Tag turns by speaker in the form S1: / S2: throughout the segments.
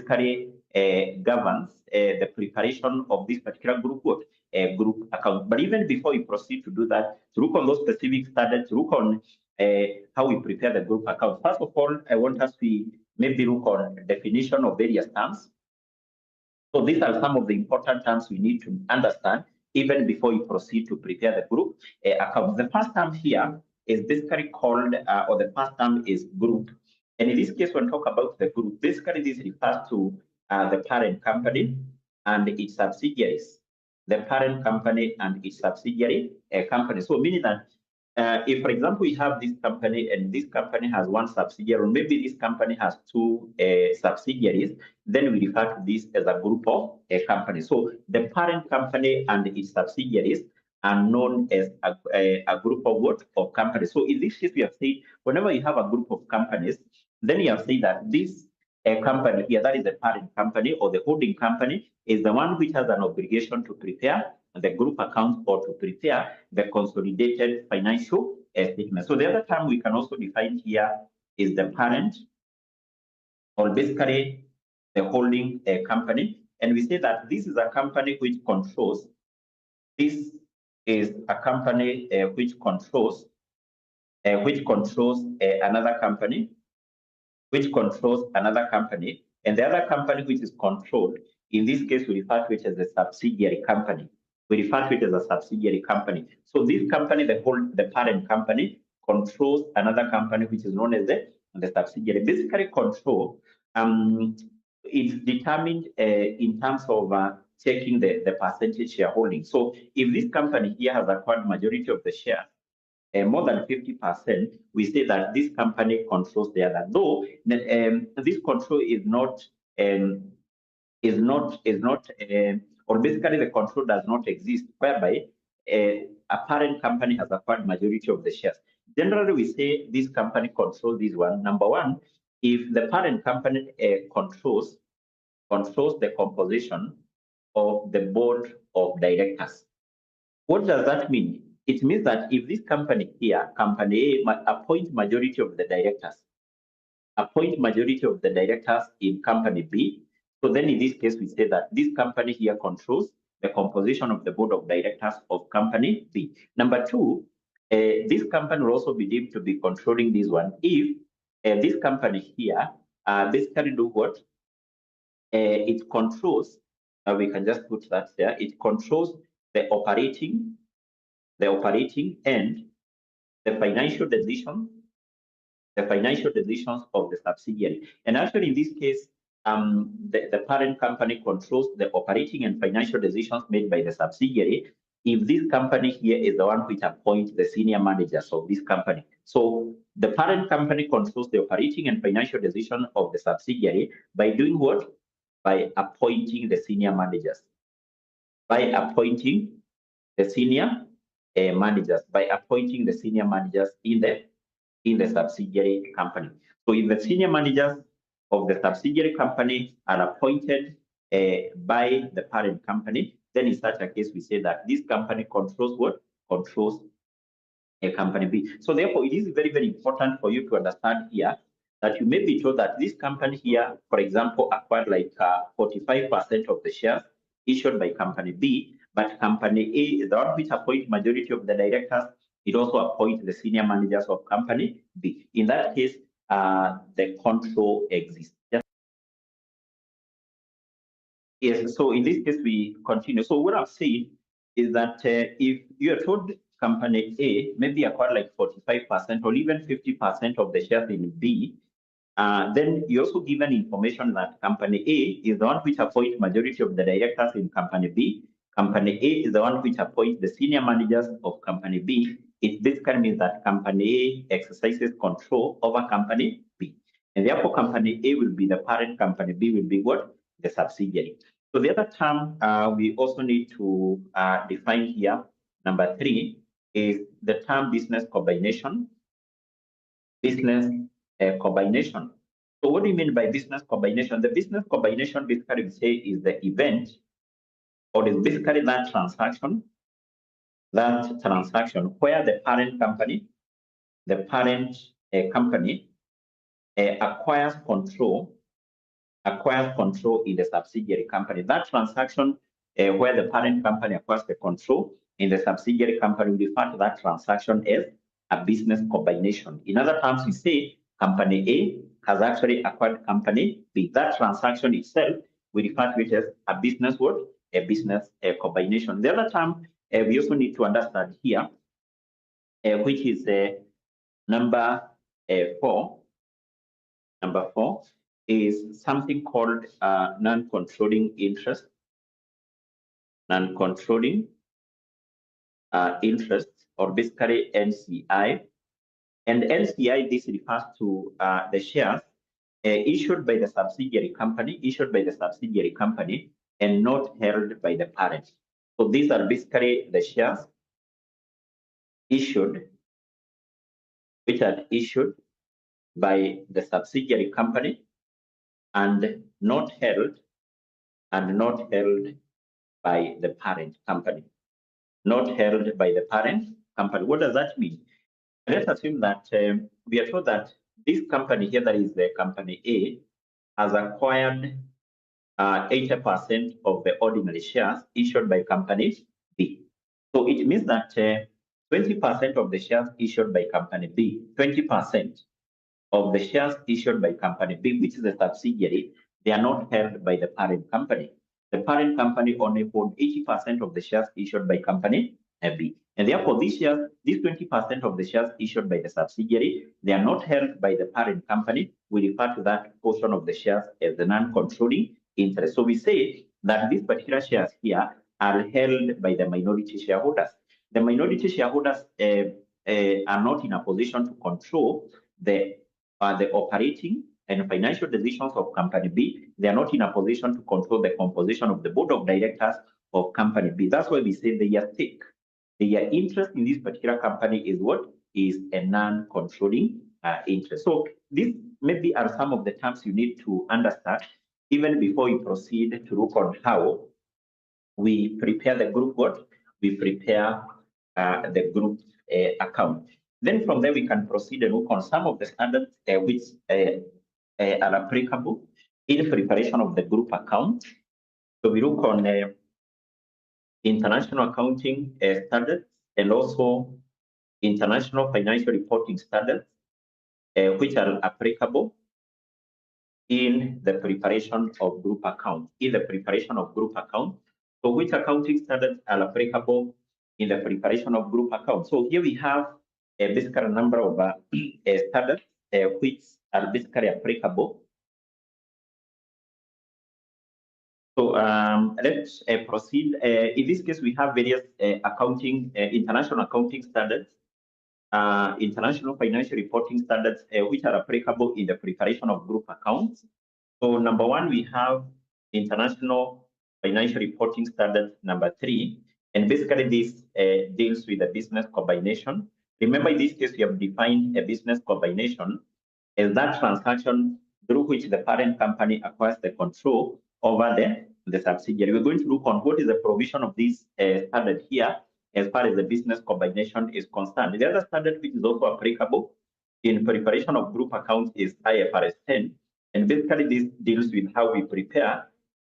S1: basically governs the preparation of this particular group group account. But even before you proceed to do that, to look on those specific standards, to look on how we prepare the group account. First of all, I want us to maybe look on definition of various terms. So these are some of the important terms we need to understand even before you proceed to prepare the group account. The first term here is basically called, or the first term is group. And in this case, when we talk about the group, basically this refers to the parent company and its subsidiaries. The parent company and its subsidiary company. So meaning that if, for example, we have this company and this company has one subsidiary, or maybe this company has two subsidiaries, then we refer to this as a group of companies. So the parent company and its subsidiaries are known as a group of what? Of companies. So in this case, we have said, whenever you have a group of companies, then you have said that this company here, that is the parent company or the holding company, is the one which has an obligation to prepare the group accounts or to prepare the consolidated financial statement. So the other term we can also define here is the parent, or basically the holding company. And we say that this is a company which controls, this is a company which controls another company, and the other company which is controlled, in this case, we refer to it as a subsidiary company. So this company, the parent company, controls another company which is known as the subsidiary. Basically, control is determined in terms of checking the percentage shareholding. So if this company here has acquired majority of the share, more than 50%, we say that this company controls the other. Though this control is not, or basically the control does not exist, whereby a parent company has acquired majority of the shares. Generally, we say this company controls this one. Number one, if the parent company controls the composition of the board of directors. What does that mean? It means that if this company here, company A, appoint majority of the directors, in company B, so then in this case, we say that this company here controls the composition of the board of directors of company B. Number two, this company will also be deemed to be controlling this one if this company here basically do what? It controls, we can just put that there, it controls the operating and the financial decisions of the subsidiary. And actually, in this case, the parent company controls the operating and financial decisions made by the subsidiary if this company here is the one which appoints the senior managers of this company. So the parent company controls the operating and financial decision of the subsidiary by doing what? By appointing the senior managers. In the subsidiary company. So if the senior managers of the subsidiary company are appointed by the parent company, then in such a case, we say that this company controls what? Controls a company B. So therefore, it is very, very important for you to understand here that you may be told that this company here, for example, acquired like 45% of the shares issued by company B, but company A is the one which appoints majority of the directors. It also appoints the senior managers of company B. In that case, the control exists. Yes, so in this case, we continue. So what I've said is that if you are told company A maybe acquired like 45% or even 50% of the shares in B, then you also given information that company A is the one which appoints majority of the directors in company B. Company A is the one which appoints the senior managers of company B. It basically means that company A exercises control over company B. And therefore, company A will be the parent, company B will be what? The subsidiary. So the other term we also need to define here, number 3, is the term business combination. Combination. So what do you mean by business combination? The business combination basically we say is the event, or is basically that transaction where the parent company acquires control acquires control in the subsidiary company. That transaction where the parent company acquires the control in the subsidiary company, we refer to that transaction as a business combination. In other terms, we say company A has actually acquired company B. That transaction itself, we refer to it as a business what? A business combination. The other term we also need to understand here, which is number 4. Number 4 is something called non-controlling interest. Non-controlling interest, or basically NCI. And NCI, this refers to the shares issued by the subsidiary company, and not held by the parent. So these are basically the shares issued, which are issued by the subsidiary company and not held by the parent company. Not held by the parent company. What does that mean? Let's assume that we are told that this company here, that is the company A, has acquired 80% of the ordinary shares issued by company B. So it means that 20% of the shares issued by company B, 20% of the shares issued by company B, which is a subsidiary, they are not held by the parent company. The parent company only holds 80% of the shares issued by company B. And therefore, these shares, these 20% of the shares issued by the subsidiary, they are not held by the parent company. We refer to that portion of the shares as the non-controlling interest. So we say that these particular shares here are held by the minority shareholders. The minority shareholders are not in a position to control the operating and financial decisions of company B. They are not in a position to control the composition of the board of directors of company B. That's why we say they are stake. Their interest in this particular company is what? Is a non-controlling interest. So these maybe are some of the terms you need to understand even before you proceed to look on how we prepare the group what? We prepare the group account. Then from there, we can proceed and look on some of the standards which are applicable in preparation of the group account. So we look on international accounting standards and also international financial reporting standards, which are applicable in the preparation of group account. So which accounting standards are applicable in the preparation of group account? So here we have a basically a number of standards which are basically applicable. So let's proceed. In this case, we have various international accounting standards, international financial reporting standards, which are applicable in the preparation of group accounts. So number 1, we have international financial reporting standards number 3, and basically this deals with the business combination. Remember, in this case, we have defined a business combination as that transaction through which the parent company acquires the control over the subsidiary. We're going to look on what is the provision of this standard here as far as the business combination is concerned. The other standard which is also applicable in preparation of group accounts is IFRS 10. And basically this deals with how we prepare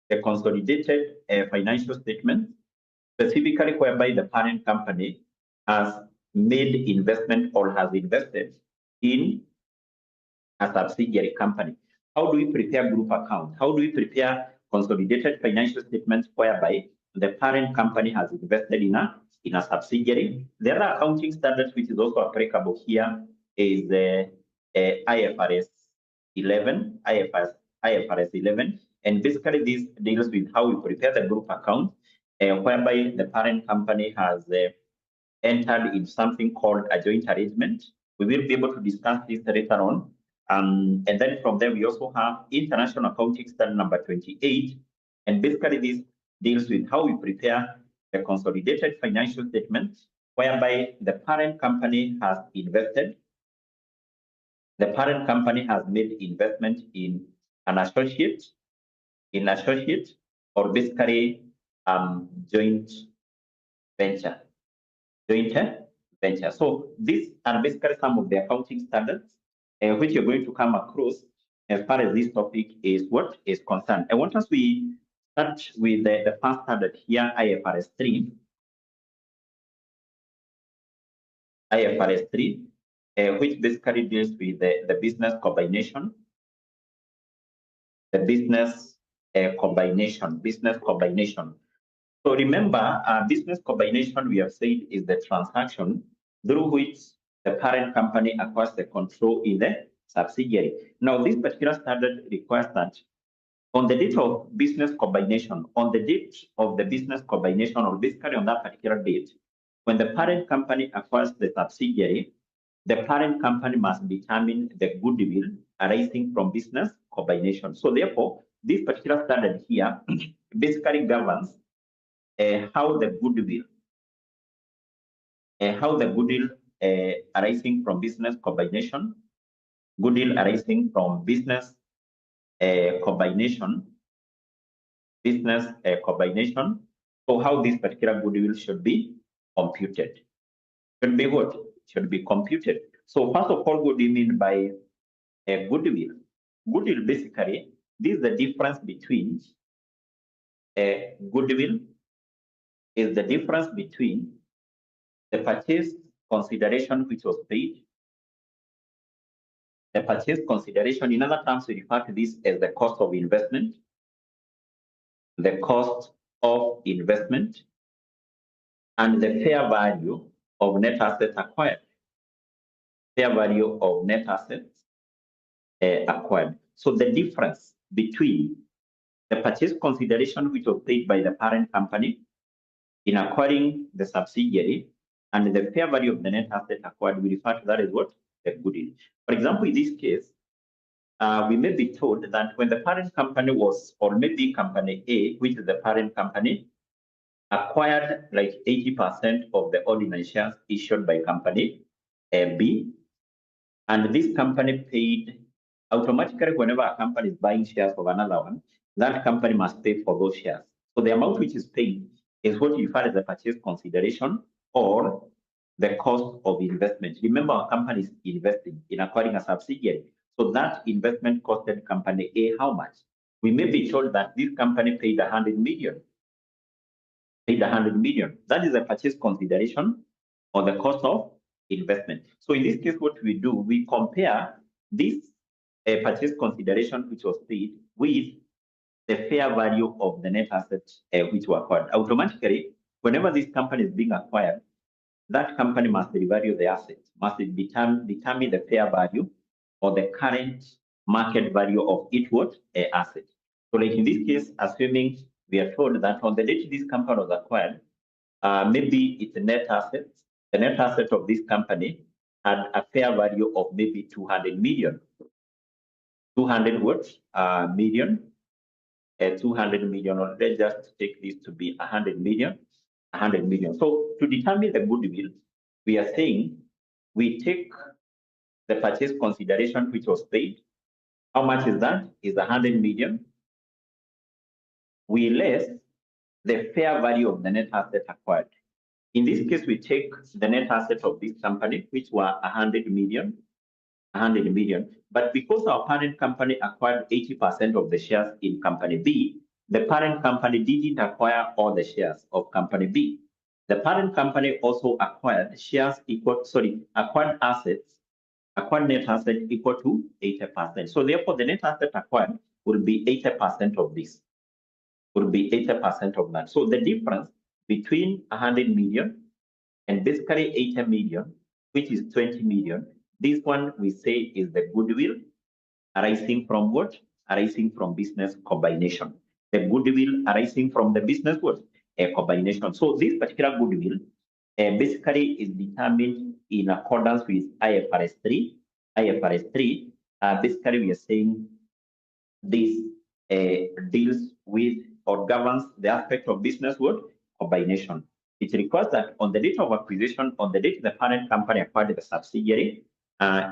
S1: the consolidated financial statement, specifically whereby the parent company has made investment or has invested in a subsidiary company. How do we prepare group account? How do we prepare consolidated financial statements whereby the parent company has invested in a subsidiary? The other accounting standards which is also applicable here is the IFRS 11, and basically this deals with how we prepare the group account, whereby the parent company has entered in something called a joint arrangement. We will be able to discuss this later on. And then from there, we also have international accounting standard number 28. And basically this deals with how we prepare the consolidated financial statements, whereby the parent company has invested. The parent company has made investment in an associate, or basically joint venture. So these are basically some of the accounting standards which you're going to come across as far as this topic is what is concerned. I want us we start with the first standard here, IFRS 3. IFRS 3, which basically deals with the business combination. The business combination. So remember, business combination, we have said, is the transaction through which the parent company acquires the control in the subsidiary. Now, this particular standard requires that on the date of business combination, on the date of the business combination, or basically on that particular date, when the parent company acquires the subsidiary, the parent company must determine the goodwill arising from business combination. So therefore, this particular standard here basically governs how the goodwill arising from business combination, so how this particular goodwill should be computed. Should be what? Should be computed. So first of all, what do you mean by goodwill? Goodwill, basically, this is the difference between goodwill is the difference between the purchase consideration which was paid. The purchase consideration, in other terms, we refer to this as the cost of investment. The cost of investment and the fair value of net assets acquired. Fair value of net assets acquired. So the difference between the purchase consideration which was paid by the parent company in acquiring the subsidiary and the fair value of the net asset acquired, we refer to that as what? The goodwill. For example, in this case, we may be told that when the parent company was, or maybe company A, which is the parent company, acquired like 80% of the ordinary shares issued by company B, and this company paid automatically whenever a company is buying shares of another one, that company must pay for those shares. So the amount which is paid is what you refer as the purchase consideration or the cost of investment. Remember, our company is investing in acquiring a subsidiary. So that investment costed company A how much? We may be told that this company paid 100 million. Paid 100 million. That is the purchase consideration or the cost of investment. So in this case, what we do, we compare this purchase consideration which was paid with the fair value of the net assets which were acquired. Automatically, whenever this company is being acquired, that company must revalue the assets, must determine the fair value or the current market value of each asset. So like in this case, assuming we are told that on the date this company was acquired, maybe it's the net assets of this company had a fair value of maybe 200 million. 200 million, 200 million, or let's just take this to be 100 million. 100 million. So to determine the goodwill, we are saying we take the purchase consideration which was paid. How much is that? Is 100 million. We less the fair value of the net asset acquired. In this case, we take the net assets of this company, which were 100 million. 100 million. But because our parent company acquired 80% of the shares in company B, the parent company didn't acquire all the shares of company B. The parent company also acquired acquired net assets equal to 80%. So therefore, the net asset acquired will be 80% of this. Will be 80% of that. So the difference between 100 million and basically 80 million, which is 20 million, this one we say is the goodwill arising from what? Arising from business combination. The goodwill arising from the business what? A combination. So this particular goodwill basically is determined in accordance with IFRS 3. IFRS 3, basically we are saying this deals with or governs the aspect of business what? Combination. It requires that on the date of acquisition, on the date the parent company acquired the subsidiary,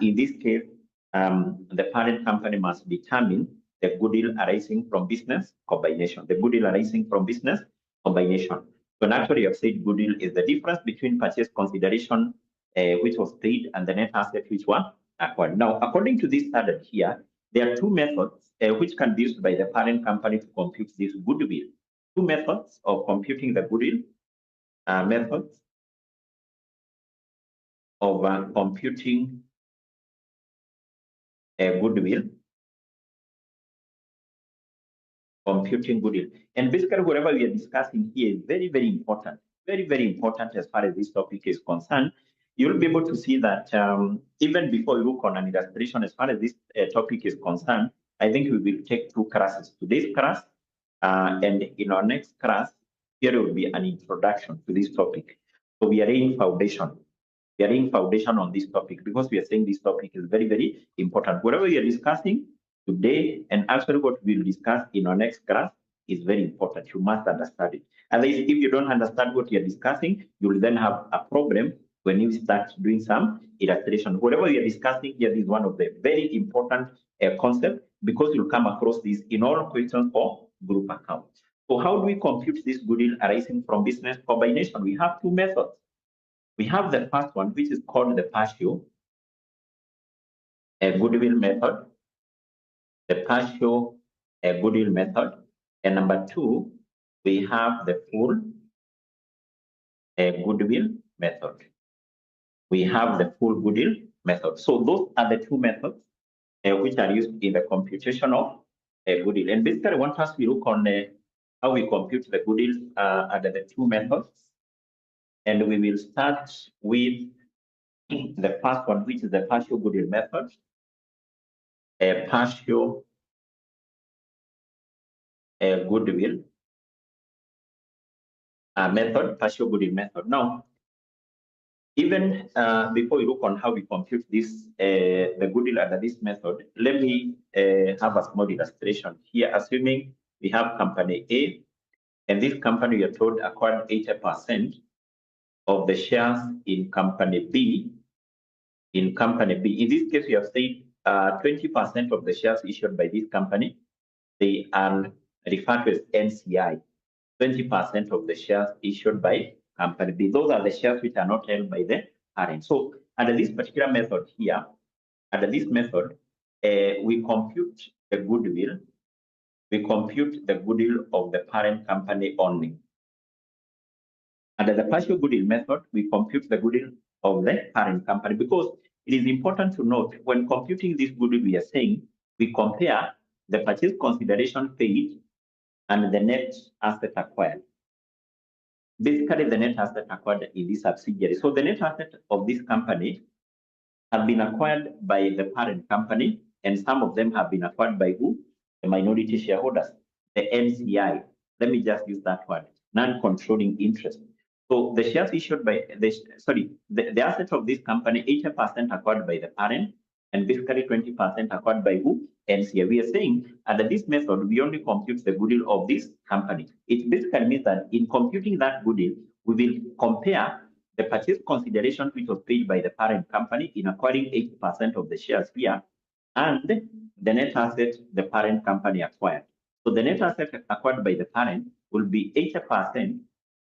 S1: in this case, the parent company must determine the goodwill arising from business combination. The goodwill arising from business combination. So naturally, I've said goodwill is the difference between purchase consideration which was paid and the net asset which were acquired. Now, according to this standard here, there are two methods which can be used by the parent company to compute this goodwill. Two methods of computing the goodwill, methods of computing a goodwill. Computing goodwill. And basically, whatever we are discussing here is very, very important. Very, very important as far as this topic is concerned. You'll be able to see that even before you look on an illustration, as far as this topic is concerned, I think we will take two classes. Today's class and in our next class, here will be an introduction to this topic. So we are laying foundation. We are laying foundation on this topic because we are saying this topic is very, very important. Whatever we are discussing today and actually what we will discuss in our next class is very important. You must understand it. Otherwise, if you don't understand what you're discussing, you will then have a problem when you start doing some illustration. Whatever we are discussing here is one of the very important concepts because you'll come across this in all questions for group accounts. So how do we compute this goodwill arising from business combination? We have two methods. We have the first one, which is called the partial goodwill method. The partial goodwill method. And number two, we have the full goodwill method. We have the full goodwill method. So those are the two methods which are used in the computation of goodwill. And basically, once we look on how we compute the goodwill under the two methods. And we will start with the first one, which is the partial goodwill method. A partial goodwill method, partial goodwill method. Now, even before we look on how we compute this, the goodwill under this method, let me have a small illustration here, assuming we have company A, and this company we are told acquired 80% of the shares in company B. In company B, in this case, we have said 20% of the shares issued by this company, they are referred to as NCI. 20% of the shares issued by company B. Those are the shares which are not held by the parent. So under this particular method here, under this method, we compute the goodwill. We compute the goodwill of the parent company only. Under the partial goodwill method, we compute the goodwill of the parent company because it is important to note when computing this goodwill, we are saying we compare the purchase consideration paid and the net asset acquired. Basically, the net asset acquired in this subsidiary. So the net asset of this company have been acquired by the parent company, and some of them have been acquired by who? The minority shareholders, the NCI. Let me just use that word, non-controlling interest. So the shares issued by the asset of this company, 80% acquired by the parent, and basically 20% acquired by who? NCI. We are saying under this method, we only compute the goodwill of this company. It basically means that in computing that goodwill, we will compare the purchase consideration which was paid by the parent company in acquiring 80% of the shares here and the net asset the parent company acquired. So the net asset acquired by the parent will be 80%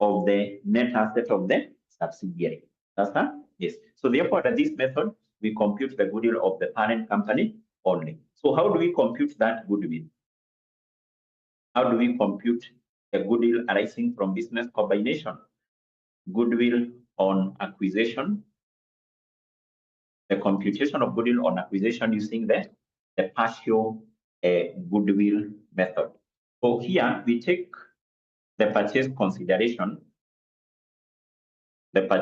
S1: of the net asset of the subsidiary. That's that? Yes. So therefore, under this method, we compute the goodwill of the parent company only. So how do we compute that goodwill? How do we compute the goodwill arising from business combination? Goodwill on acquisition. The computation of goodwill on acquisition using the partial goodwill method. So here we take the purchase consideration, which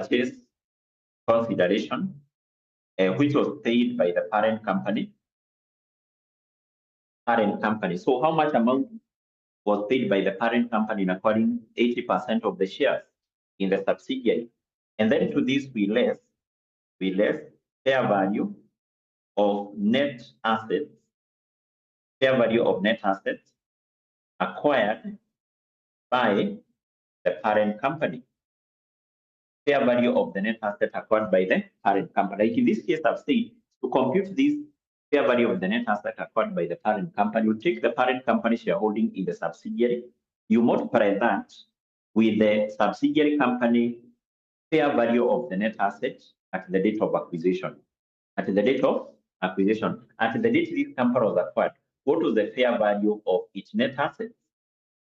S1: was paid by the parent company. So how much amount was paid by the parent company in acquiring 80% of the shares in the subsidiary? And then to this we less fair value of net assets, acquired by the parent company. Fair value of the net asset acquired by the parent company. Like in this case, I've said to compute this fair value of the net asset acquired by the parent company, you take the parent company shareholding in the subsidiary, you multiply that with the subsidiary company fair value of the net asset at the date of acquisition. At the date of acquisition. At the date this company was acquired, what was the fair value of its net assets?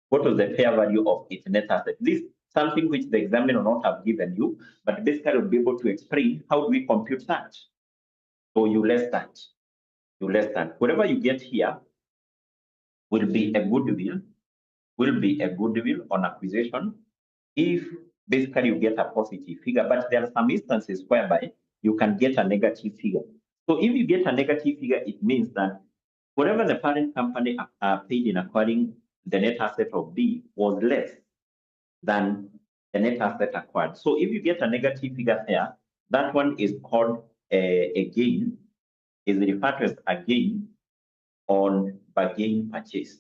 S1: What was the fair value of its net assets? This is something which the examiner will not have given you, but basically will be able to explain how do we compute that. So you less that. You less that. Whatever you get here will be a goodwill, on acquisition if basically you get a positive figure, but there are some instances whereby you can get a negative figure. So if you get a negative figure, it means that whatever the parent company paid in acquiring the net asset of B was less than the net asset acquired. So if you get a negative figure there, that one is called a gain, is referred to as a gain on bargain purchase.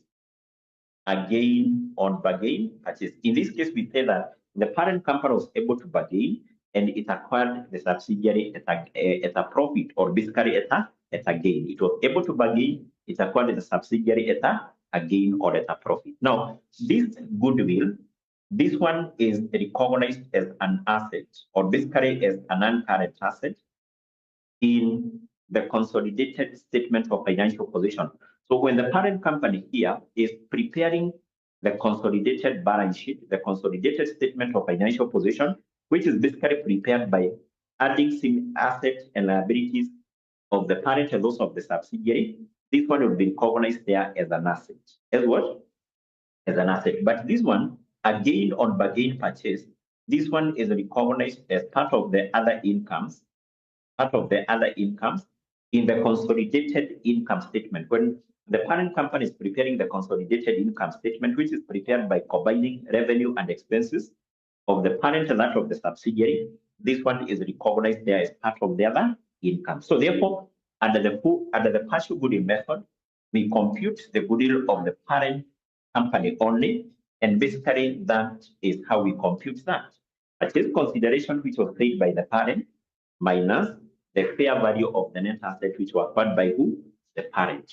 S1: A gain on bargain purchase. In this case, we say that the parent company was able to bargain and it acquired the subsidiary at a profit, or basically at a gain. It was able to bargain, it acquired the subsidiary at a gain or at a profit. Now, this goodwill, this one is recognized as an asset, or basically as an non-current asset in the consolidated statement of financial position. So when the parent company here is preparing the consolidated balance sheet, the consolidated statement of financial position, which is basically prepared by adding some assets and liabilities of the parent and those of the subsidiary, this one will be recognized there as an asset. As what? As an asset. But this one, a gain on bargain purchase, this one is recognized as part of the other incomes, in the consolidated income statement. When the parent company is preparing the consolidated income statement, which is prepared by combining revenue and expenses of the parent and that of the subsidiary, this one is recognized there as part of the other income. So therefore, under the partial goodwill method, we compute the goodwill of the parent company only, and basically that is how we compute that. Purchase consideration which was paid by the parent minus the fair value of the net asset which were acquired by who? The parent.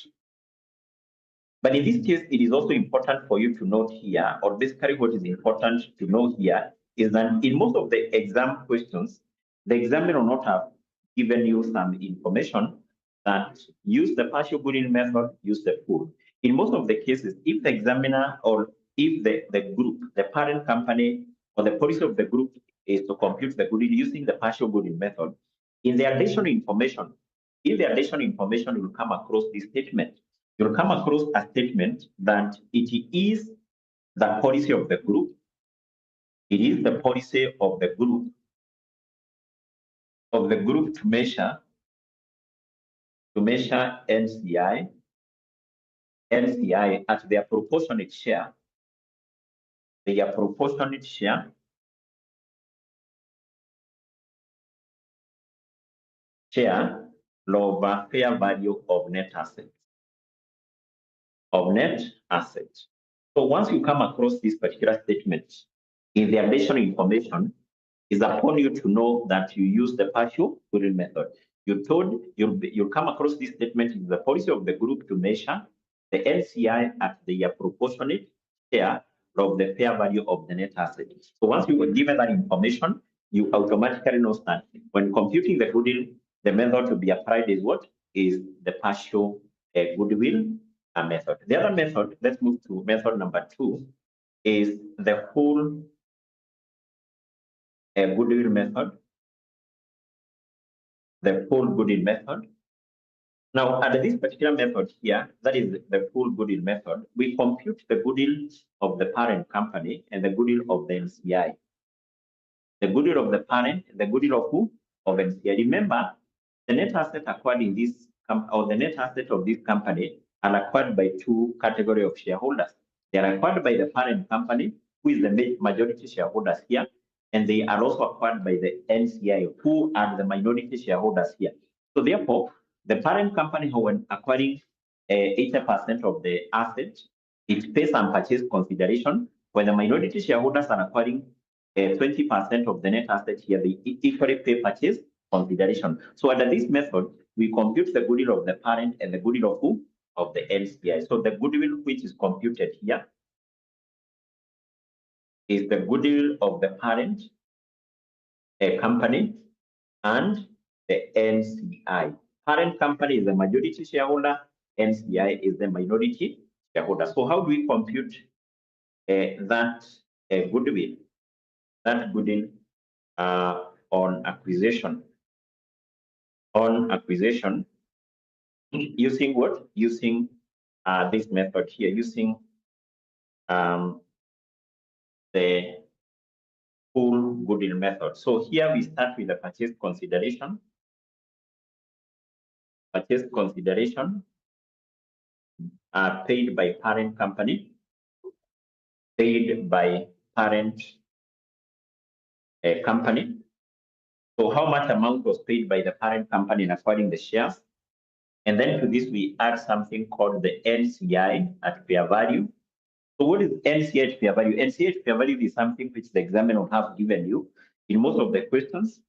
S1: But in this case, it is also important for you to note here, or basically what is important to know here, is that in most of the exam questions, the examiner will not have given you some information that use the partial goodwill method, use the full. In most of the cases, if the examiner or if the group, the parent company, or the policy of the group is to compute the goodwill using the partial goodwill method, in the additional information, you will come across this statement. You'll come across a statement that it is the policy of the group. It is the policy of the group to measure NCI at their proportionate share. Share over fair value of net assets. So once you come across this particular statement, in the additional information, is upon you to know that you use the partial goodwill method. You'll come across this statement in the policy of the group to measure the NCI at the proportionate share of the fair value of the net asset. So once you were given that information, you automatically know that when computing the goodwill, the method to be applied is what? Is the partial goodwill method. The other method, let's move to method number 2, is the full goodwill method. The full goodwill method. Now, under this particular method here, that is the full goodwill method, we compute the goodwill of the parent company and the goodwill of the NCI. The goodwill of the parent, the goodwill of who? Of NCI. Remember, the net asset acquired in this, or the net asset of this company are acquired by two categories of shareholders. They are acquired by the parent company, who is the majority shareholders here, and they are also acquired by the NCI, who are the minority shareholders here. So therefore, the parent company, when acquiring 80% of the assets, it pays some purchase consideration. When the minority shareholders are acquiring 20% of the net asset here, they equally pay purchase consideration. So under this method, we compute the goodwill of the parent and the goodwill of who? Of the NCI. So the goodwill which is computed here is the goodwill of the parent company and the NCI. Parent company is the majority shareholder, NCI is the minority shareholder. So how do we compute that goodwill? That goodwill on acquisition. On acquisition, using what? Using this method here, using the full goodwill method. So here we start with the purchase consideration. Purchase consideration paid by parent company, paid by parent company. So how much amount was paid by the parent company in acquiring the shares? And then to this, we add something called the NCI at fair value. So what is NCI at fair value? NCI at fair value is something which the examiner will have given you in most of the questions.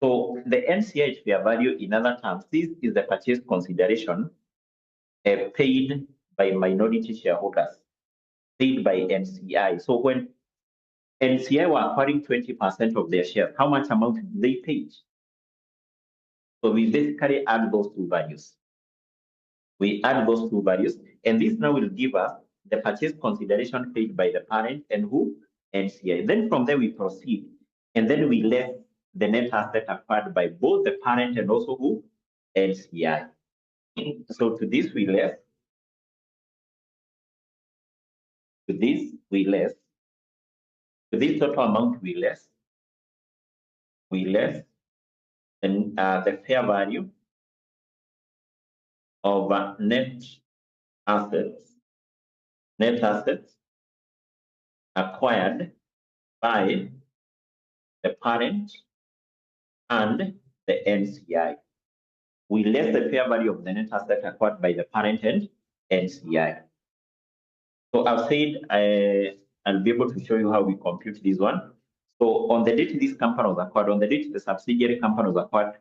S1: So the NCI at fair value, in other terms, this is the purchase consideration paid by minority shareholders, paid by NCI. So when NCI were acquiring 20% of their shares, how much amount did they pay? So we basically add those two values. We add those two values, and this now will give us the purchase consideration paid by the parent and who? NCI. Then from there we proceed, and then we left the net asset acquired by both the parent and also who? NCI. So to this we left. To this we left. To this total amount we left. We left and the fair value of net assets acquired by the parent and the NCI. We left the fair value of the net asset acquired by the parent and NCI. So I've said I'll be able to show you how we compute this one. So on the date this company was acquired, on the date the subsidiary company was acquired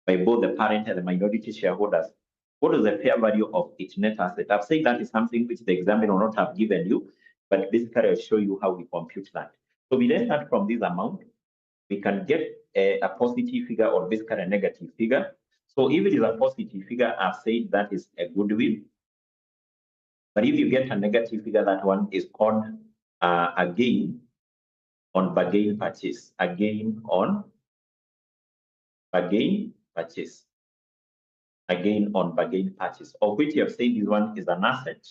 S1: by both the parent and the minority shareholders, what is the fair value of each net asset? I've said that is something which the examiner will not have given you, but basically I'll show you how we compute that. So we then start from this amount. We can get a positive figure or basically a negative figure. So if it is a positive figure, I've said that is a goodwill. But if you get a negative figure, that one is called a gain on bargain purchase. A gain on bargain purchase. Again on bargain purchase, of which you have said this one is an asset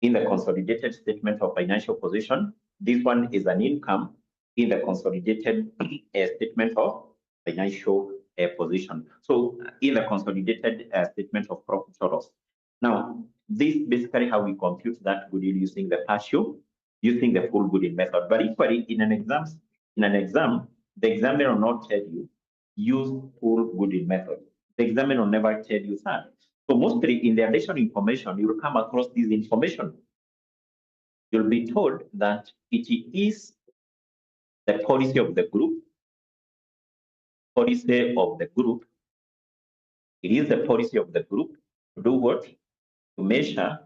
S1: in the consolidated statement of financial position. This one is an income in the consolidated statement of financial position. So in the consolidated statement of profit or loss. Now, this basically how we compute that goodwill using the partial, using the full goodwill method. But equally in an exam, the examiner will not tell you use full goodwill method. The examiner will never tell you that. So mostly in the additional information, you will come across this information. You'll be told that it is the policy of the group. Policy of the group. It is the policy of the group to do what? To measure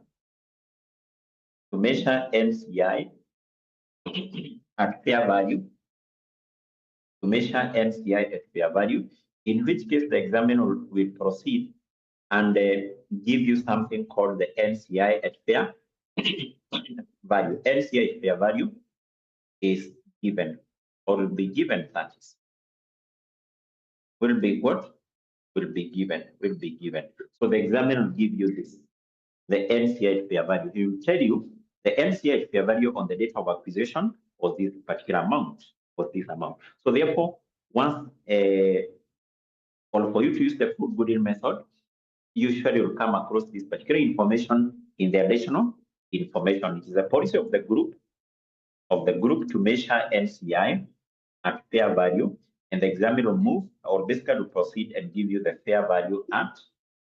S1: NCI at fair value. To measure NCI at fair value. In which case the examiner will proceed and give you something called the NCI at fair value. NCI at fair value is given or will be given, that is. Will be what? Will be given. Will be given. So the examiner will give you this, the NCI at fair value. He will tell you the NCI at fair value on the date of acquisition was this particular amount, was this amount. So therefore, once or for you to use the full goodwill method, usually you'll come across this particular information in the additional information. It is a policy of the group to measure NCI at fair value, and the examiner will move or basically will proceed and give you the fair value at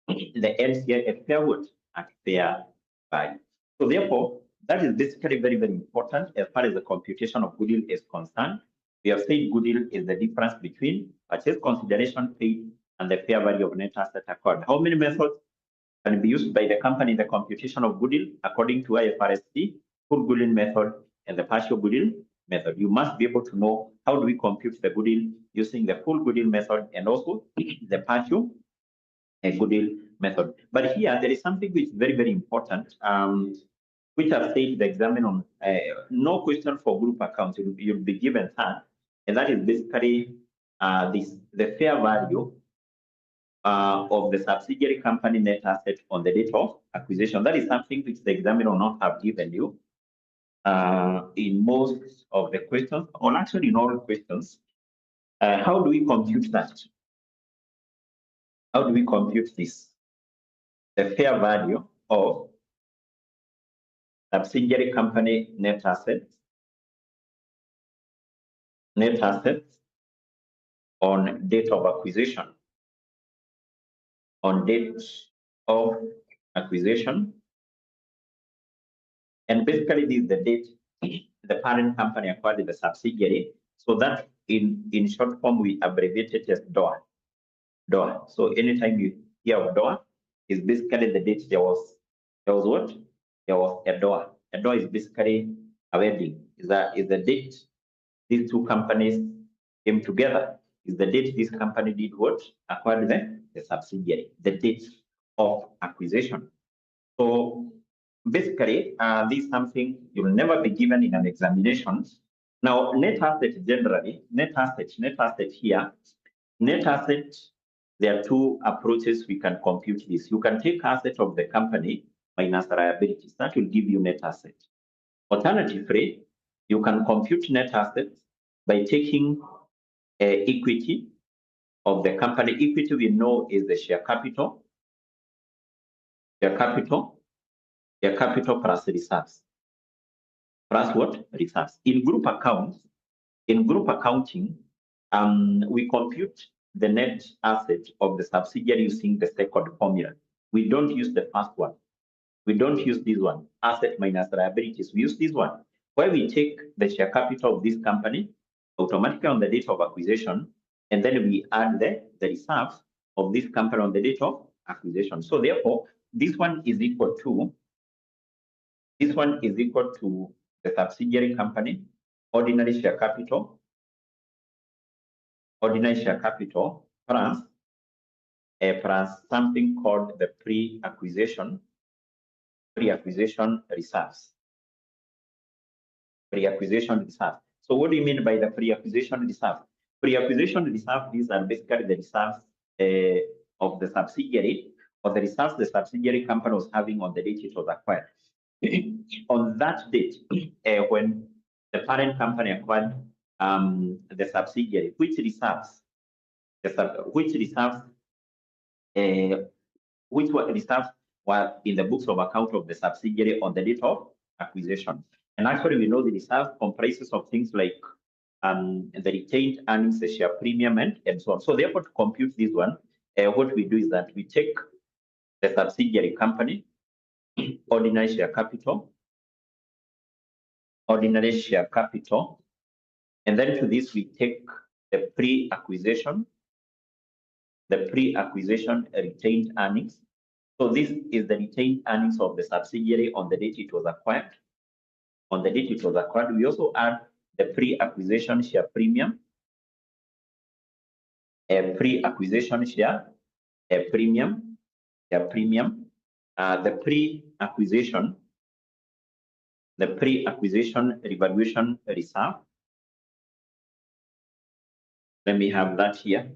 S1: the NCI at fair what? At fair value. So therefore, that is basically very, very important as far as the computation of goodwill is concerned. We have said goodwill is the difference between purchase consideration paid and the fair value of net asset acquired. How many methods can be used by the company in the computation of goodwill according to IFRS, full goodwill method and the partial goodwill method? You must be able to know how do we compute the goodwill using the full goodwill method and also the partial goodwill method. But here there is something which is very, very important, which I've said the examine on. No question for group accounts. You'll be given that, and that is basically the fair value of the subsidiary company net asset on the date of acquisition. That is something which the examiner will not have given you in most of the questions, or actually in all questions. How do we compute that? How do we compute this? The fair value of subsidiary company net assets on date of acquisition. On date of acquisition. And basically, this is the date the parent company acquired the subsidiary. So that in short form, we abbreviate it as DOA. DOA. So anytime you hear of DOA, is basically the date there was what? There was a DOA. A DOA is basically a wedding. Is the date these two companies came together. Is the date this company did what? Acquired the subsidiary. The date of acquisition. So basically, this is something you will never be given in an examination. Now, net asset generally, net asset here, net asset, there are two approaches we can compute this. You can take asset of the company minus liabilities. That will give you net asset. Alternatively, you can compute net assets by taking equity of the company. Equity we know is the share capital. Share capital plus reserves. Plus what? Reserves. In group accounting, we compute the net asset of the subsidiary using the second formula. We don't use the first one. We don't use this one. Asset minus liabilities. We use this one. Where we take the share capital of this company automatically on the date of acquisition, and then we add the reserves of this company on the date of acquisition. So therefore, this one is equal to the subsidiary company ordinary share capital plus something called the pre-acquisition reserves. Pre-acquisition reserves. So what do you mean by the pre-acquisition reserve? Pre-acquisition reserve, these are basically the reserves of the subsidiary, or the reserves the subsidiary company was having on the date it was acquired. On that date, when the parent company acquired the subsidiary, which reserves were in the books of account of the subsidiary on the date of acquisition. And actually, we know the reserve comprises of things like the retained earnings, the share premium, and so on. So therefore, to compute this one, what we do is that we take the subsidiary company, ordinary share capital, and then to this we take the pre-acquisition retained earnings. So this is the retained earnings of the subsidiary on the date it was acquired. On the date it was acquired, we also add the pre-acquisition share premium, the pre-acquisition revaluation reserve. Let me have that here.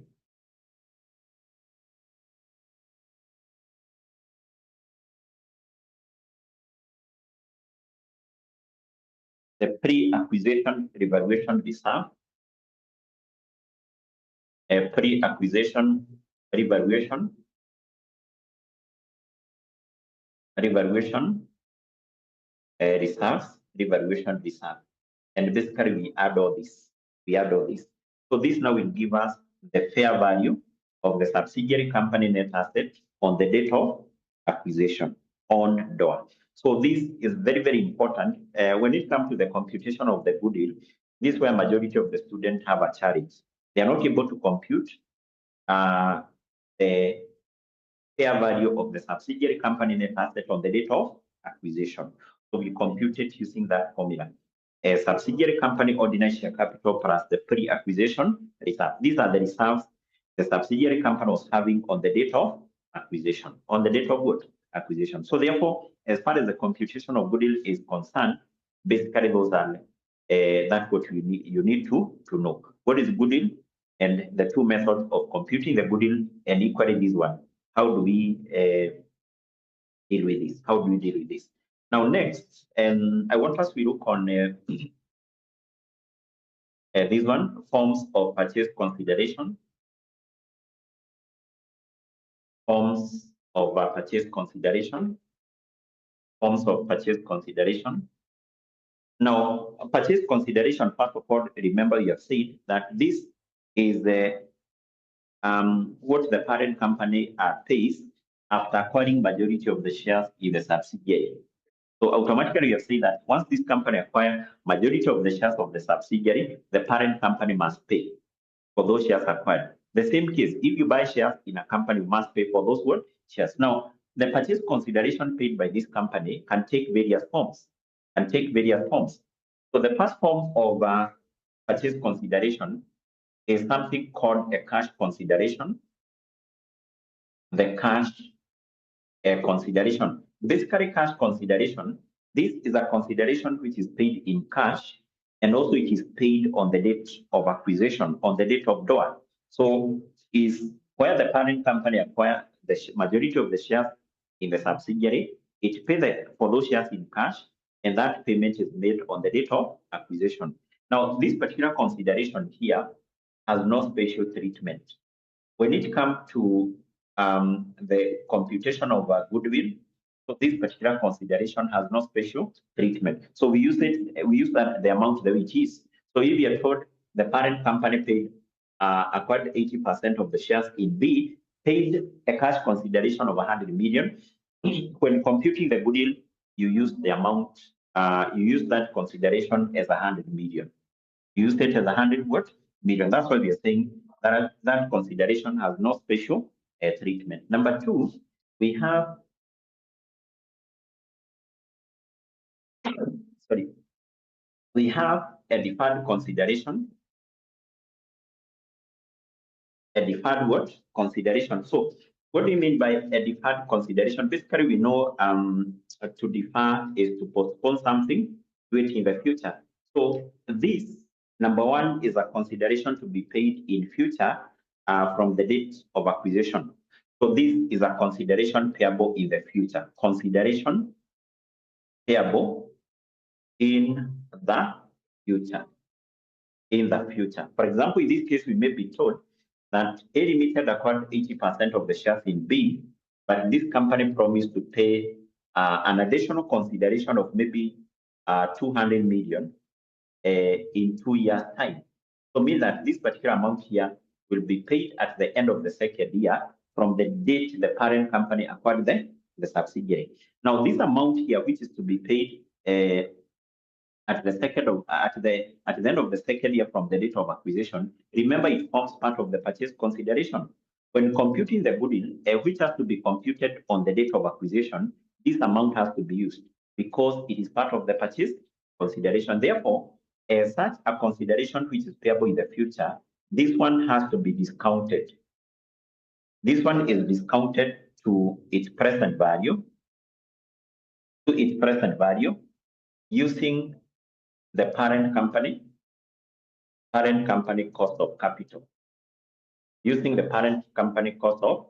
S1: The pre-acquisition revaluation reserve, pre-acquisition revaluation reserve, and basically we add all this. So this now will give us the fair value of the subsidiary company net asset on the date of acquisition on DOA. So this is very, very important. When it comes to the computation of the goodwill, this is where majority of the students have a challenge. They are not able to compute the fair value of the subsidiary company net asset on the date of acquisition. So we compute it using that formula. A subsidiary company ordinary share capital plus the pre-acquisition reserve. These are the reserves the subsidiary company was having on the date of acquisition. On the date of what? Acquisition. So therefore, as far as the computation of goodwill is concerned, basically those are that's what you need to know. What is goodwill and the two methods of computing the goodwill, and equally this one. How do we deal with this? How do we deal with this? Now next, I want us to look on this one, forms of purchase consideration. Forms of purchase consideration. Forms of purchase consideration. Now, purchase consideration, first of all, remember you have said that this is what the parent company pays after acquiring majority of the shares in the subsidiary. So automatically you have said that once this company acquires majority of the shares of the subsidiary, the parent company must pay for those shares acquired. The same case, if you buy shares in a company, you must pay for those what? Shares. Now, the purchase consideration paid by this company can take various forms. So the first form of purchase consideration is something called a cash consideration. The cash consideration. Basically, cash consideration, this is a consideration which is paid in cash, and also it is paid on the date of acquisition, on the date of DOA. So is where the parent company acquires the majority of the shares in the subsidiary, it pays for those shares in cash, and that payment is made on the date of acquisition. Now, this particular consideration here has no special treatment. When it comes to the computation of goodwill, so this particular consideration has no special treatment. So we use that the amount that it is. So if you are told the parent company paid acquired 80% of the shares in B, paid a cash consideration of 100 million. When computing the goodwill, you use the amount, you use that consideration as 100 million. You use it as 100 what? Million. That's why we are saying that that consideration has no special treatment. Number two, we have we have a deferred consideration. A deferred what? Consideration. So what do you mean by a deferred consideration? Basically, we know to defer is to postpone something, do it in the future. So this, number one, is a consideration to be paid in future from the date of acquisition. So this is a consideration payable in the future. Consideration payable in the future. In the future. For example, in this case, we may be told that 𝐴 Limited acquired 80% of the shares in B, but this company promised to pay an additional consideration of maybe 200 million in 2 years' time. So mean that this particular amount here will be paid at the end of the second year from the date the parent company acquired the subsidiary. Now, this amount here, which is to be paid at the end of the second year from the date of acquisition, remember it forms part of the purchase consideration. When computing the goodwill, which has to be computed on the date of acquisition, this amount has to be used because it is part of the purchase consideration. Therefore, such a consideration which is payable in the future, this one has to be discounted. This one is discounted to its present value, using the parent company cost of capital. Using the parent company cost of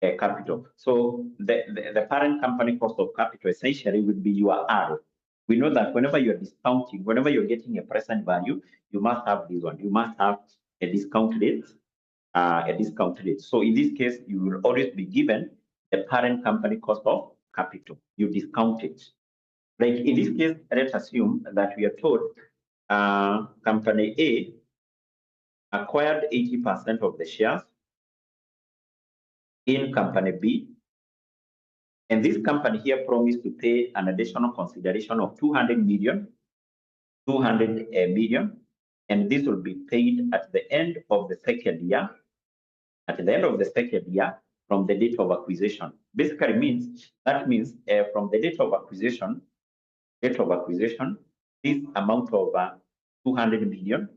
S1: capital. So the parent company cost of capital essentially would be your R. We know that whenever you're discounting, whenever you're getting a present value, you must have this one. You must have a discount rate. So in this case, you will always be given the parent company cost of capital. You discount it. Like in this case, let's assume that we are told company A acquired 80% of the shares in company B, and this company here promised to pay an additional consideration of 200 million, and this will be paid at the end of the second year. At the end of the second year from the date of acquisition. Basically means from the date of acquisition, this amount of 200 million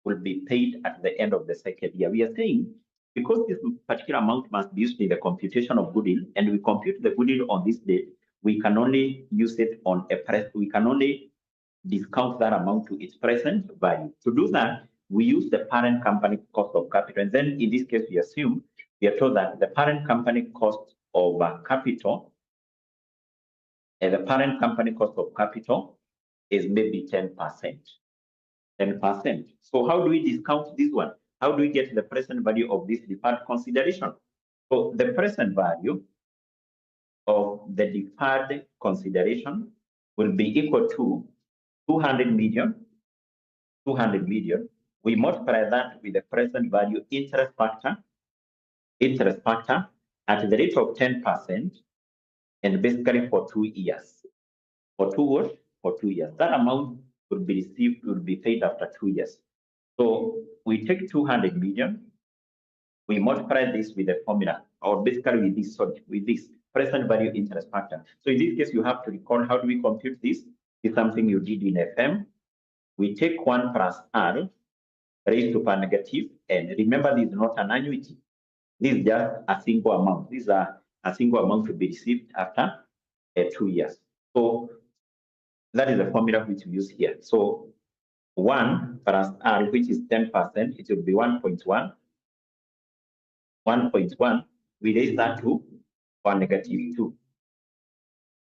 S1: will be paid at the end of the second year. We are saying because this particular amount must be used in the computation of goodwill, and we compute the goodwill on this date, we can only use it on a price. We can only discount that amount to its present value. To do that, we use the parent company cost of capital. And then in this case, we are told that the parent company cost of capital, and the parent company cost of capital is maybe 10%. 10%. So how do we discount this one? How do we get the present value of this deferred consideration? So the present value of the deferred consideration will be equal to 200 million. 200 million. We multiply that with the present value interest factor at the rate of 10%, and basically for 2 years. For 2 what? For 2 years. That amount will be received, will be paid after 2 years. So we take 200 million, we multiply this with the formula, or basically with this present value interest factor. So in this case, you have to recall, how do we compute this? It's something you did in FM. We take 1 plus R raised to power negative, and remember, this is not an annuity. This is just a single amount. These are a single amount to be received after 2 years. So that is the formula which we use here. So 1 plus R, which is 10%, it will be 1.1. 1.1, we raise that to power negative 2.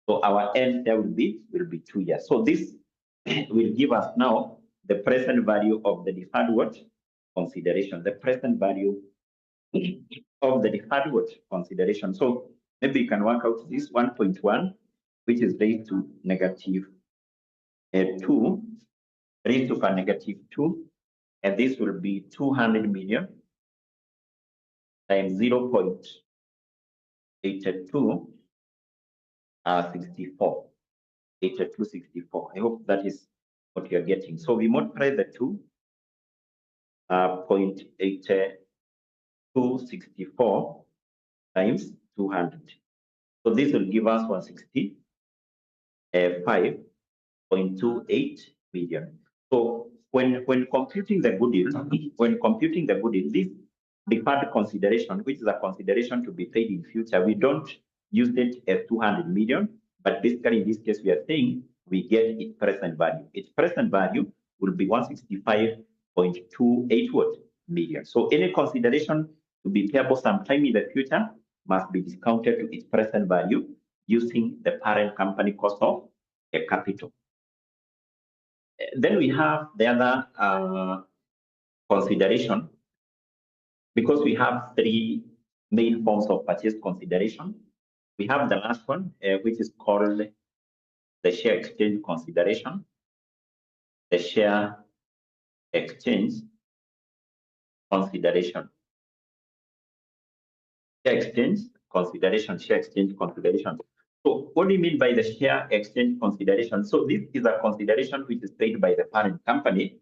S1: So our end there will be 2 years. So this will give us now the present value of the deferred what? Consideration. The present value of the deferred what? Consideration. So maybe you can work out this 1.1, which is raised to negative 2, raised to power negative 2, and this will be 200 million times 0.82 64. 8264. I hope that is what you're getting. So we multiply the 0.8264 times 200. So this will give us 165.28 million. So when computing the goodwill, this deferred consideration, which is a consideration to be paid in future, we don't use it as 200 million, but basically in this case we are saying we get its present value. Its present value will be 165.28 million. So any consideration to be payable sometime in the future must be discounted to its present value using the parent company cost of capital. Then we have the other consideration, because we have 3 main forms of purchase consideration. We have the last one, which is called the share exchange consideration. The share exchange consideration. Share exchange consideration. So what do you mean by the share exchange consideration? So this is a consideration which is paid by the parent company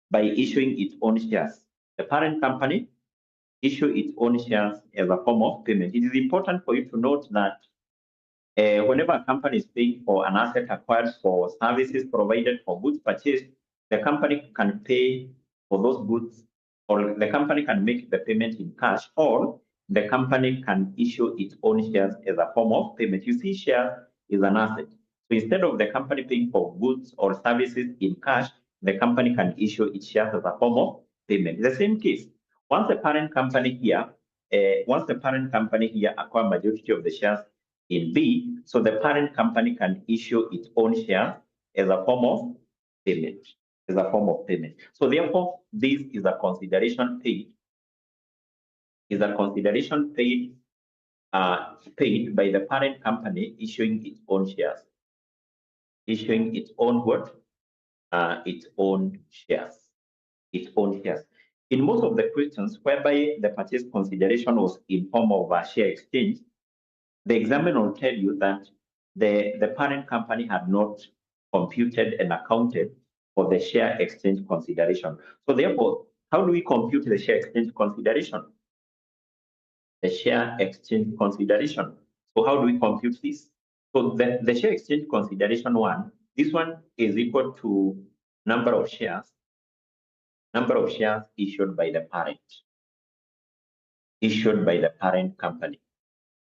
S1: by issuing its own shares. The parent company issue its own shares as a form of payment. It is important for you to note that whenever a company is paying for an asset acquired, for services provided, for goods purchased, the company can pay for those goods, or the company can make the payment in cash, or the company can issue its own shares as a form of payment. You see, share is an asset. So instead of the company paying for goods or services in cash, the company can issue its shares as a form of payment. In the same case, once the parent company here acquire majority of the shares in B, so the parent company can issue its own shares as a form of payment. So therefore, this is a consideration paid. Paid by the parent company issuing its own shares. Issuing its own what? Its own shares. In most of the questions whereby the purchase consideration was in form of a share exchange, the examiner will tell you that the parent company had not computed and accounted for the share exchange consideration. So therefore, how do we compute the share exchange consideration? The share exchange consideration. So how do we compute this? So the share exchange consideration one, this one is equal to number of shares issued by the parent. issued by the parent company.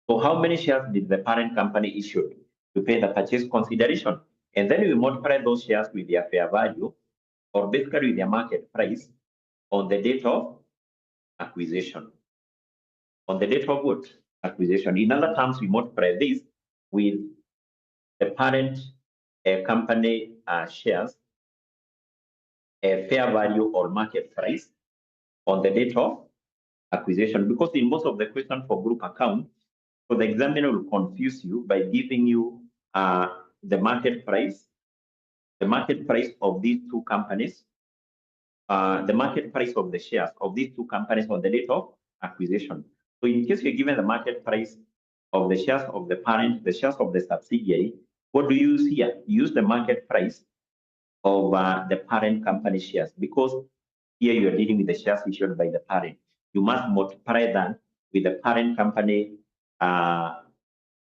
S1: So how many shares did the parent company issue to pay the purchase consideration? And then we multiply those shares with their fair value, or basically with their market price, on the date of acquisition. On the date of what? Acquisition. In other terms, we multiply this with the parent company shares fair value or market price on the date of acquisition. Because in most of the questions for group account, so the examiner will confuse you by giving you the market price of these two companies, the market price of the shares of these two companies on the date of acquisition. So in case you're given the market price of the shares of the parent, the shares of the subsidiary, what do you use here? You use the market price of the parent company shares, because here you are dealing with the shares issued by the parent. You must multiply that with the parent company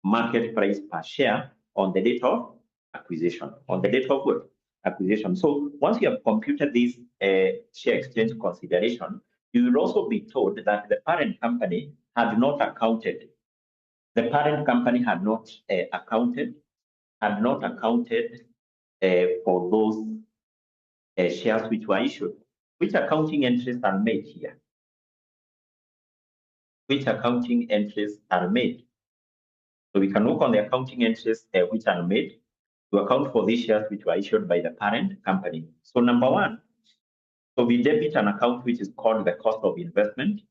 S1: market price per share on the date of acquisition. On the date of what? Acquisition. So once you have computed this share exchange consideration, you will also be told that the parent company had not accounted. The parent company had not accounted for those shares which were issued. Which accounting entries are made here? Which accounting entries are made? So we can look on the accounting entries which are made to account for these shares which were issued by the parent company. So number one, so we debit an account which is called the cost of investment.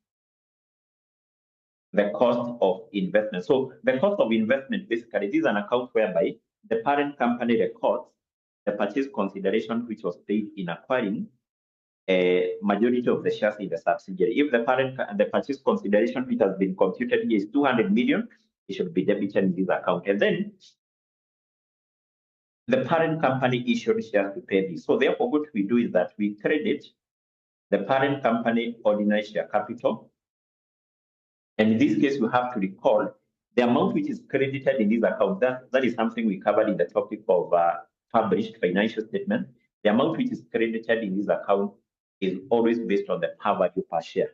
S1: The cost of investment. So the cost of investment, basically, this is an account whereby the parent company records the purchase consideration which was paid in acquiring a majority of the shares in the subsidiary. If the purchase consideration which has been computed here is 200 million, it should be debited in this account. And then the parent company issued shares to pay this. So therefore, what we do is that we credit the parent company ordinary share capital. And in this case, you have to recall the amount which is credited in this account. That is something we covered in the topic of published financial statement. The amount which is credited in this account is always based on the par value per share.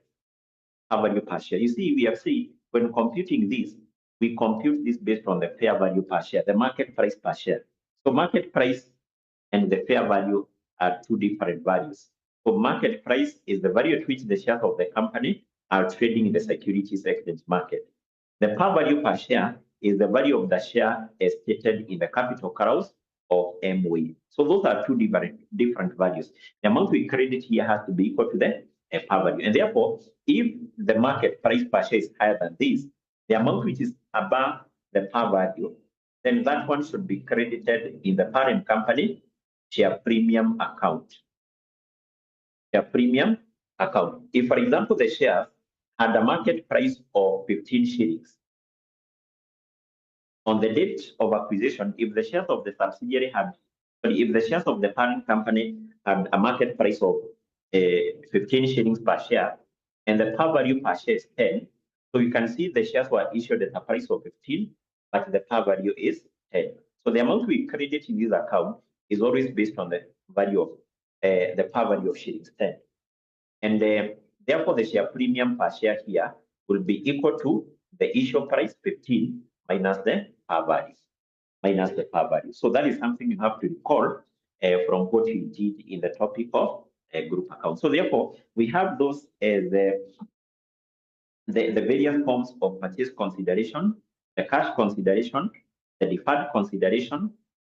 S1: Par value per share. You see, we have seen when computing this, we compute this based on the fair value per share, the market price per share. So market price and the fair value are two different values. So market price is the value at which the shares of the company are trading in the securities exchange market. The par value per share is the value of the share as stated in the capital clause of MOE. So those are two different values. The amount we credit here has to be equal to the par value. And therefore, if the market price per share is higher than this, the amount which is above the par value, then that one should be credited in the parent company share premium account. Share premium account. If, for example, the shares had a market price of 15 shillings, on the date of acquisition, if the shares of the subsidiary if the shares of the parent company had a market price of 15 shillings per share, and the par value per share is 10, so you can see the shares were issued at a price of 15, but the par value is 10. So the amount we credit in this account is always based on the value of the par value of shillings 10. And therefore, the share premium per share here will be equal to the issue price 15 minus the par value. So that is something you have to recall from what we did in the topic of group account. So therefore, we have those as the various forms of purchase consideration, the cash consideration, the deferred consideration,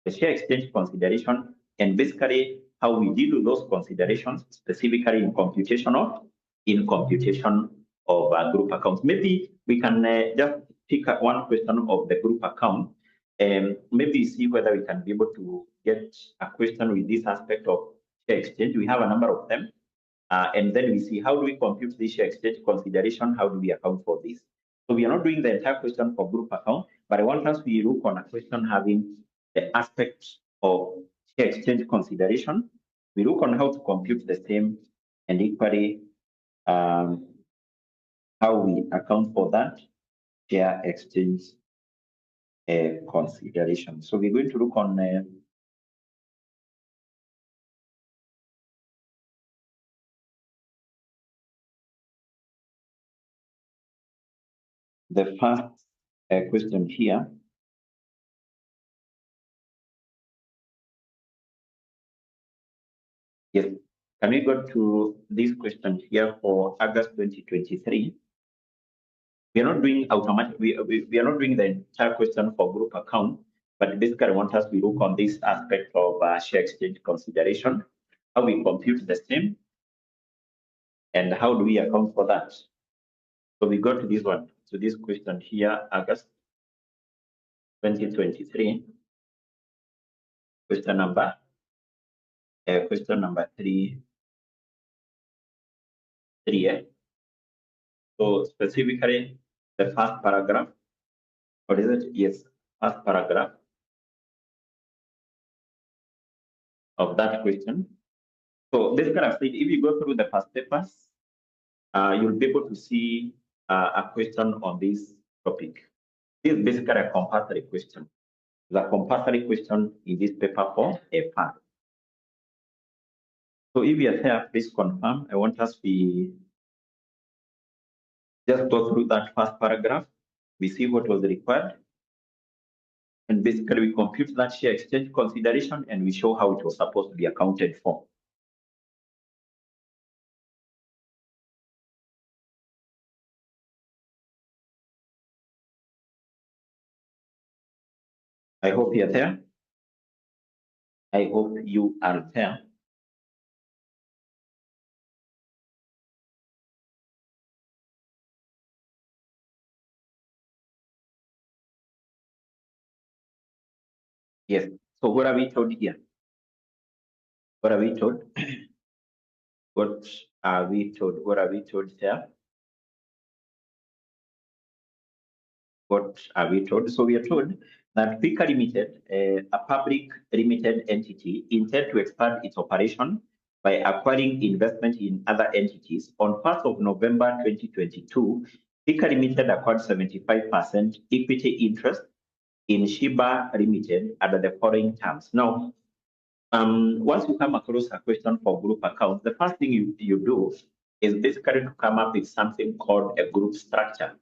S1: the share exchange consideration, and basically how we deal with those considerations specifically in computation of group accounts. Maybe we can just pick up one question of the group account and maybe see whether we can be able to get a question with this aspect of share exchange. We have a number of them. And then we see how do we compute this share exchange consideration? How do we account for this? So we are not doing the entire question for group account, but I want us to look on a question having the aspects of share exchange consideration. We look on how to compute the same, and equally how we account for that share exchange consideration. So we're going to look on the first question here. Yes, can we go to this question here for August 2023? We are not doing automatic, we are not doing the entire question for group account, but basically I want us to look on this aspect of share exchange consideration, how we compute the same, and how do we account for that. So we go to this one, to this question here, August 2023, question number 3. So specifically, the first paragraph, or is it? Yes, first paragraph of that question. So basically, I've said if you go through the past papers, you'll be able to see a question on this topic. This is basically a compulsory question. The compulsory question in this paper for a part. So if you are there, please confirm. I want us to just go through that first paragraph. We see what was required. And basically, we compute that share exchange consideration and we show how it was supposed to be accounted for. I hope you're there. I hope you are there. Yes. So what are we told here? What are we told? What are we told? What are we told here? What are we told? So we are told that 𝐻𝐿 Limited, a public limited entity, intend to expand its operation by acquiring investment in other entities. On 1st of November 2022, 𝐻𝐿 Limited acquired 75% equity interest in 𝐻𝐿 Limited under the following terms. Now, once you come across a question for group accounts, the first thing you do is basically to come up with something called a group structure.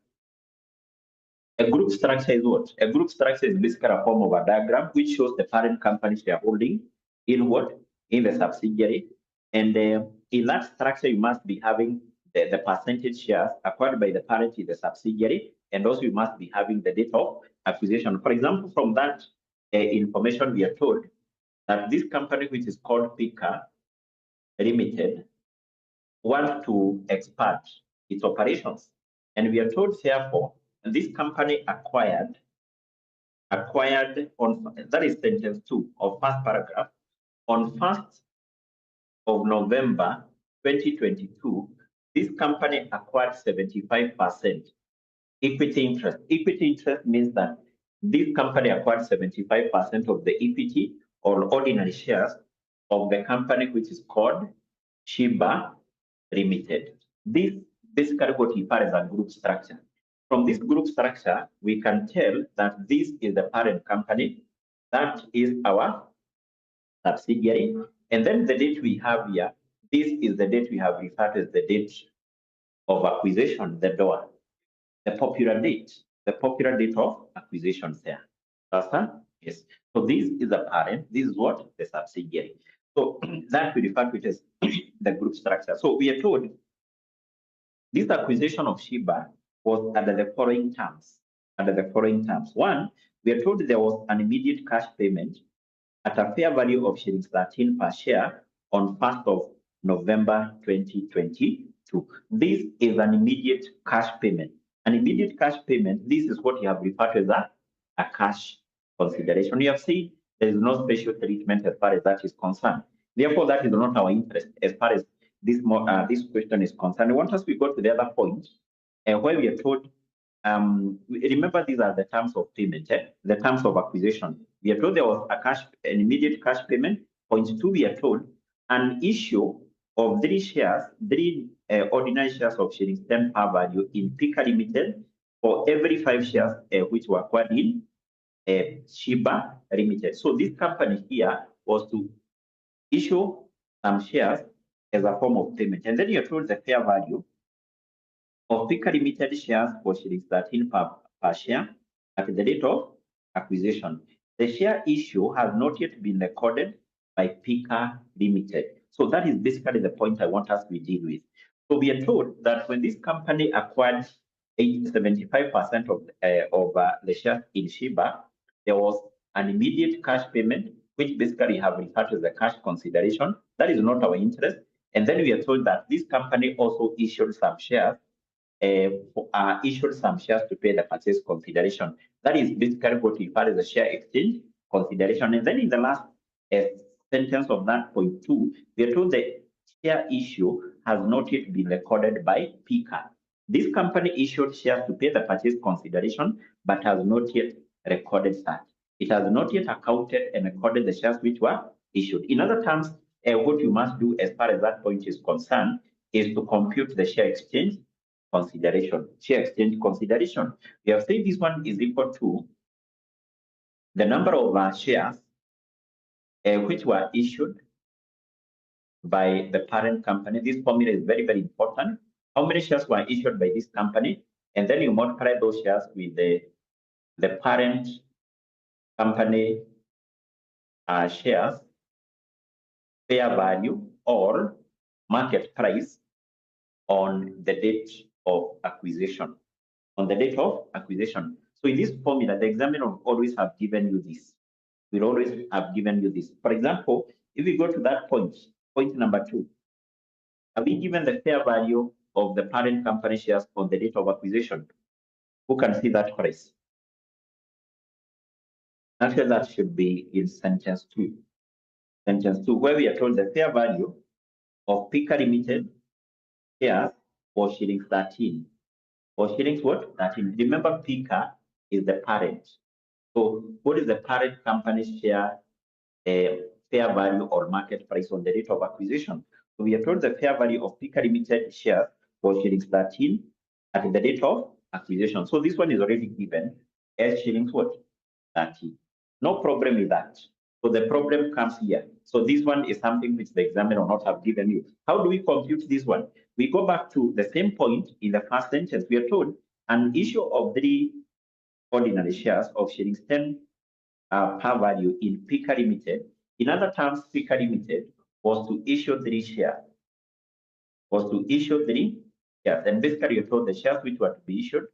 S1: A group structure is what? A group structure is basically a form of a diagram which shows the parent company shareholding in what? In the subsidiary. And in that structure, you must be having the percentage shares acquired by the parent in the subsidiary. And also you must be having the date of acquisition. For example, from that information, we are told that this company, which is called 𝐻𝐿 Limited, wants to expand its operations. And we are told, therefore, this company acquired on, that is sentence 2 of first paragraph, on 1st of November 2022, this company acquired 75% equity interest. Equity interest means that this company acquired 75% of the equity or ordinary shares of the company which is called 𝐻𝐿 Limited. This basically what we refer as a group structure. From this group structure, we can tell that this is the parent company, that is our subsidiary, and then the date we have here, this is the date we have referred to as the date of acquisition, the DOA, the popular date of acquisition there. Yes. So this is the parent, this is what? The subsidiary. So that we refer to it as the group structure. So we are told this acquisition of 𝐻𝐿 was under the following terms. One, we are told there was an immediate cash payment at a fair value of shillings 13 per share on 1st of November 2022. This is an immediate cash payment. An immediate cash payment, this is what you have referred to as a cash consideration. You have said there is no special treatment as far as that is concerned. Therefore, that is not our interest as far as this question is concerned. I want us to go to the other point where we are told, remember these are the terms of payment, the terms of acquisition. We are told there was an immediate cash payment. Point 2, we are told an issue of 3 ordinary shares of shillings 10 par value in 𝐻𝐿 Limited for every 5 shares which were acquired in 𝐻𝐿 Limited. So this company here was to issue some shares as a form of payment. And then you're told the fair value of Pika Limited shares for shillings 13 per share at the date of acquisition. The share issue has not yet been recorded by Pika Limited. So that is basically the point I want us to deal with. So we are told that when this company acquired 75% of the shares in Shiba, there was an immediate cash payment, which basically have referred to as the cash consideration. That is not our interest. And then we are told that this company also issued some shares to pay the purchase consideration. That is basically what we refer as the share exchange consideration. And then in the last sentence of that point 2, we are told the share issue has not yet been recorded by Pika. This company issued shares to pay the purchase consideration, but has not yet recorded that. It has not yet accounted and recorded the shares which were issued. In other terms, what you must do as far as that point is concerned is to compute the share exchange consideration. Share exchange consideration. We have said this one is equal to the number of shares which were issued by the parent company. This formula is very, very important. How many shares were issued by this company? And then you multiply those shares with the parent company shares fair value or market price on the date of acquisition. On the date of acquisition. So in this formula, the examiner will always have given you this. Will always have given you this. For example, if we go to that point number 2, have we given the fair value of the parent company shares on the date of acquisition? Who can see that price? Actually, that should be in sentence 2. Sentence 2, where we are told the fair value of Pika Limited shares for shillings 13. For shillings what? 13. Remember, Pika is the parent. So what is the parent company's share fair value or market price on the date of acquisition? So we are told the fair value of Pika Limited share for shillings 13 at the date of acquisition. So this one is already given as shillings what? 13. No problem with that. So the problem comes here. So this one is something which the examiner will not have given you. How do we compute this one? We go back to the same point in the first sentence. We are told an issue of 3 ordinary shares of shillings 10 par value in Pika Limited. In other terms, Pika Limited was to issue 3 shares. And basically, you told the shares which were to be issued,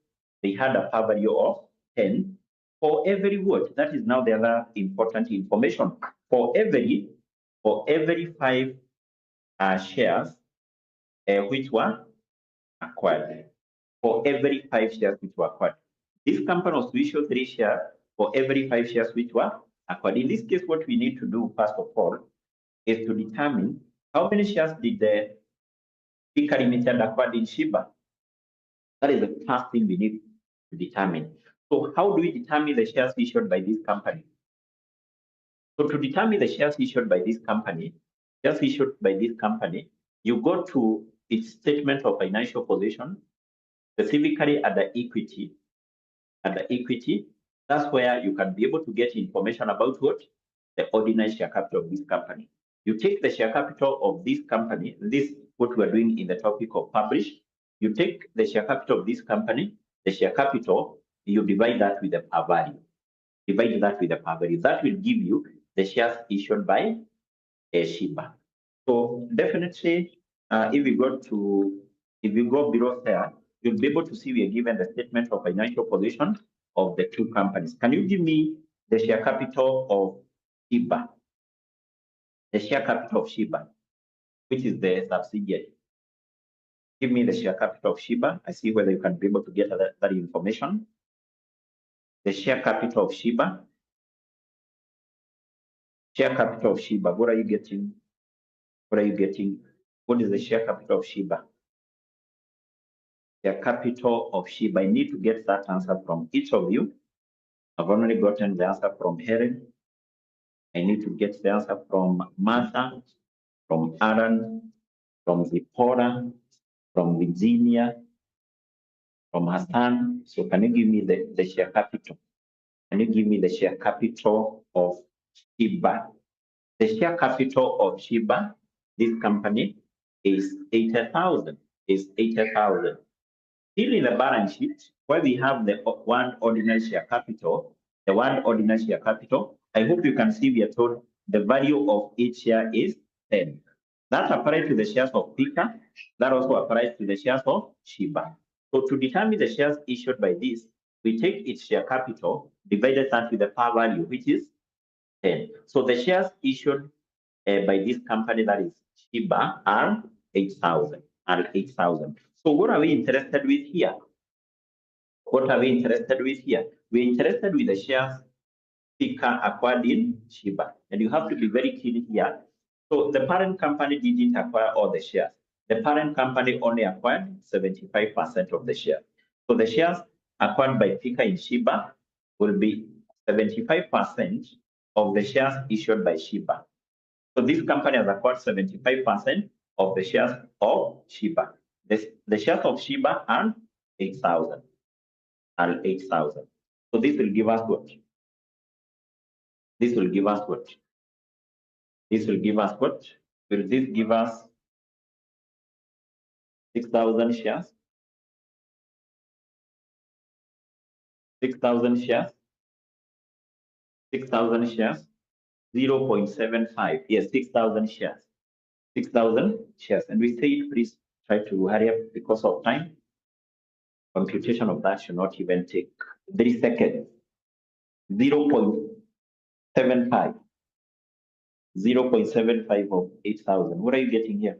S1: they had a par value of 10 for every word. That is now the other important information. For every 5 shares which were acquired. For every 5 shares which were acquired. This company was to issue 3 shares for every 5 shares which were acquired. In this case, what we need to do, first of all, is to determine how many shares did the Pika Limited acquired in Shiba. That is the first thing we need to determine. So how do we determine the shares issued by this company? So to determine the shares issued by this company, you go to its statement of financial position, specifically at the equity. That's where you can be able to get information about what? The ordinary share capital of this company. You take the share capital of this company, this what we are doing in the topic of publish. You take the share capital of this company, the share capital, you divide that with the par value. That will give you the shares issued by Shiba. So definitely, if you go below there, you'll be able to see we are given the statement of financial position of the 2 companies. Can you give me the share capital of Shiba? The share capital of Shiba, which is the subsidiary. Give me the share capital of Shiba. I see whether you can be able to get that information. The share capital of Shiba. Share capital of Shiba. What are you getting? What is the share capital of Shiba? The capital of Shiba. I need to get that answer from each of you. I've only gotten the answer from Helen. I need to get the answer from Martha, from Aaron, from Zipporah, from Virginia, from Hassan. So can you give me the share capital? Can you give me the share capital of Shiba? The share capital of Shiba, this company, is 80,000. Still in the balance sheet, where we have the one ordinary share capital, I hope you can see we are told the value of each share is 10. That applies to the shares of Pika. That also applies to the shares of Shiba. So to determine the shares issued by this, we take its share capital divided that with the par value, which is 10. So the shares issued by this company, that is Shiba, are 8,000. So what are we interested with here? We're interested with the shares Pika acquired in Shiba. And you have to be very keen here. So the parent company didn't acquire all the shares. The parent company only acquired 75% of the shares. So the shares acquired by Pika in Shiba will be 75% of the shares issued by Shiba. So this company has acquired 75% of the shares of Shiba. The shares of Shiba are 8,000. So this will give us what? This will give us what? Will this give us 6,000 shares? 6,000 shares? 0.75. Yes, 6,000 shares. 6,000 shares. And we say, please try to hurry up because of time. Computation of that should not even take 3 seconds. 0.75. 0.75 of 8,000. What are you getting here?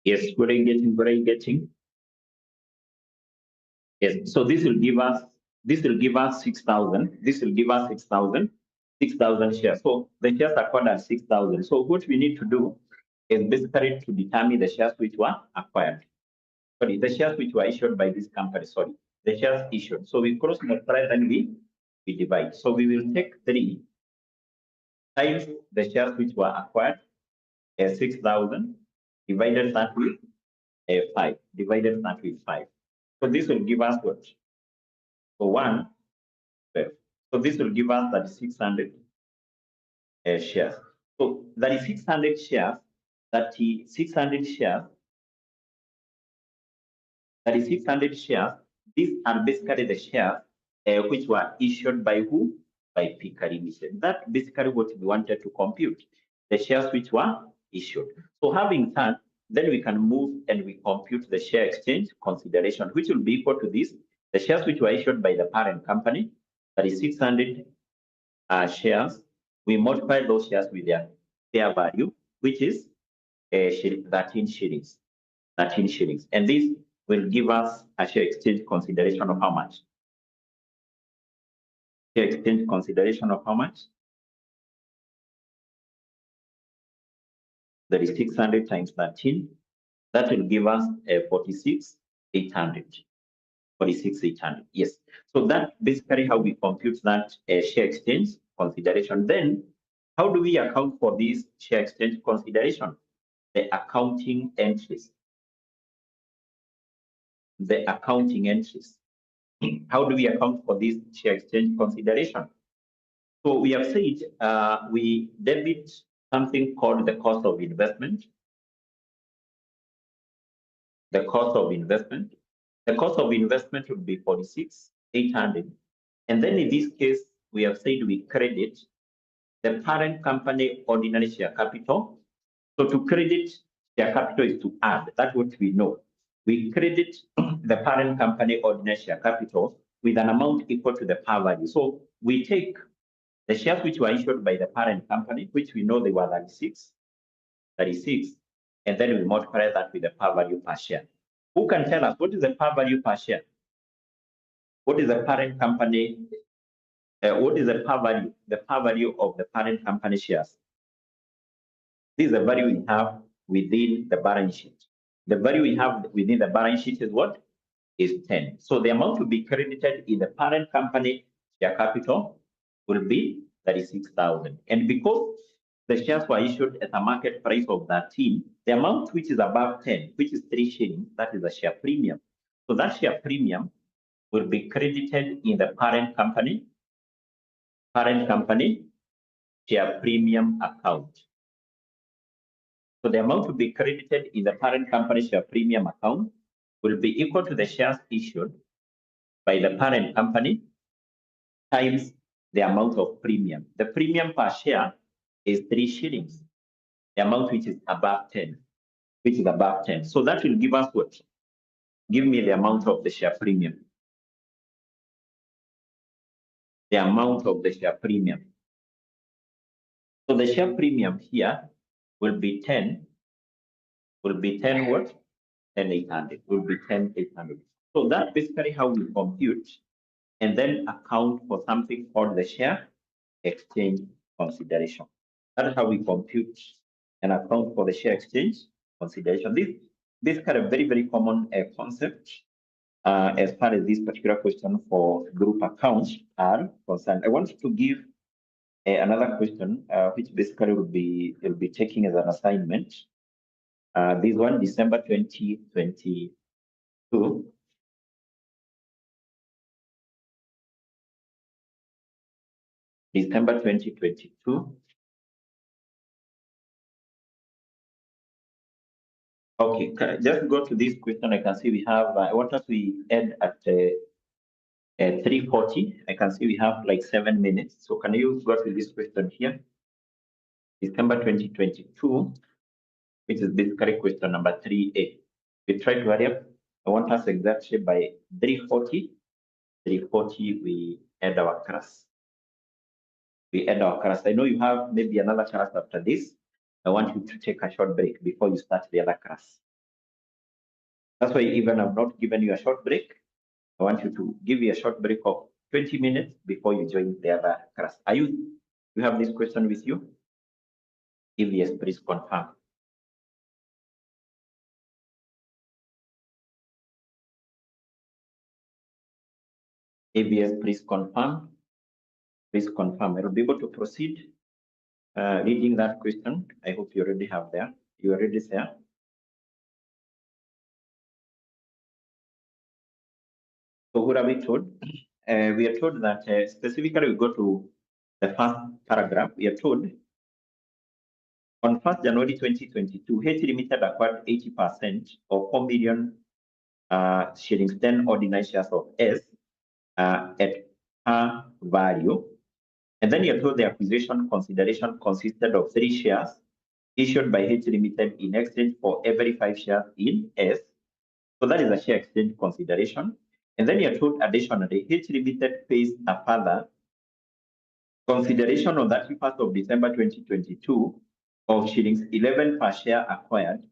S1: Yes, what are you getting? Yes, so this will give us 6,000. This will give us 6,000 shares. So the shares acquired at 6,000. So what we need to do is basically to determine the shares which were acquired. Sorry, the shares which were issued by this company. Sorry, the shares issued. So we cross multiply and we divide. So we will take 3 times the shares which were acquired as 6,000 divided that with 5. So this will give us what? So 1, 12. So this will give us 3,600 shares. So 3,600 shares, 3,600 shares, these are basically the shares which were issued by who? By Pika Limited. That's basically what we wanted to compute, the shares which were issued. So having that, then we can move and we compute the share exchange consideration, which will be equal to this, the shares which were issued by the parent company, 3,600 shares. We multiply those shares with their fair value, which is 13 shillings. And this will give us a share exchange consideration of how much? Share exchange consideration of how much? That is 600 times 13. That will give us 46,800. 46,800. Yes. So that's basically how we compute that share exchange consideration. Then, how do we account for this share exchange consideration? The accounting entries. How do we account for this share exchange consideration? So we have said we debit something called the cost of investment. The cost of investment would be 46,800. And then in this case, we have said we credit the parent company ordinary share capital. So to credit share capital is to add. That's what we know. We credit the parent company ordinary share capital with an amount equal to the par value. So we take the shares which were issued by the parent company, which we know they were 36, and then we multiply that with the par value per share. Who can tell us what is the par value per share? What is the parent company? What is the par value? The par value of the parent company shares. This is the value we have within the balance sheet. The value we have within the balance sheet is what? Is 10. So the amount to be credited in the parent company share capital will be 36,000. And because the shares were issued at a market price of 13, the amount which is above 10, which is 3 shillings, that is a share premium. So that share premium will be credited in the parent company share premium account. So the amount to be credited in the parent company share premium account will be equal to the shares issued by the parent company times the amount of premium. The premium per share is 3 shillings, the amount which is above 10, So that will give us what? Give me the amount of the share premium. The amount of the share premium. So the share premium here will be 10 what? 10,800. Will be 10,800. So that's basically how we compute and then account for something called the share exchange consideration. That's how we compute and account for the share exchange consideration. This kind of very, very common concept as far as this particular question for group accounts are concerned. I want to give another question, which basically will be taking as an assignment. This one, December 2022. December 2022. Okay, just go to this question. I can see we have, I want us to end at 3:40. I can see we have like 7 minutes. So can you go to this question here? December 2022, which is basically question number 3A. We try to hurry up. I want us exactly by 3:40. 3:40, we end our class. I know you have maybe another class after this. I want you to take a short break before you start the other class. That's why even I've not given you a short break. I want you to give you a short break of 20 minutes before you join the other class. You have this question with you? If yes, please confirm. If yes, please confirm. Please confirm. I will be able to proceed reading that question. I hope you already have there. You already there. So what are we told? We are told that specifically we go to the first paragraph. We are told on 1st January 2022, H Limited acquired 80% of 4 million shillings 10 ordinary shares of S at par value. And then you're told the acquisition consideration consisted of 3 shares issued by H Limited in exchange for every 5 shares in S. So that is a share exchange consideration. And then you're told additionally, H Limited pays a further consideration on 31st of December 2022 of shillings 11 per share acquired.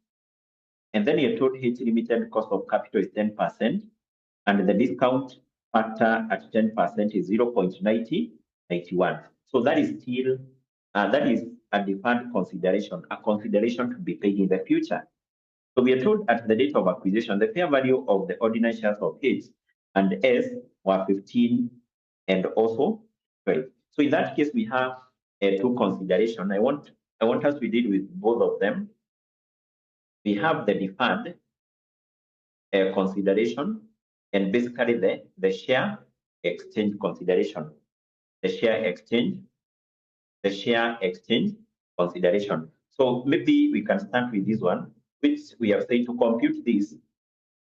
S1: And then you're told H Limited cost of capital is 10%, and the discount factor at 10% is 0.9091. So that is still that is a deferred consideration, a consideration to be paid in the future. So we are told at the date of acquisition, the fair value of the ordinary shares of H and S were 15 and also 12. So in that case, we have two considerations. I want us to deal with both of them. We have the deferred consideration and basically the share exchange consideration. The share exchange consideration. So maybe we can start with this one, which we have said to compute this,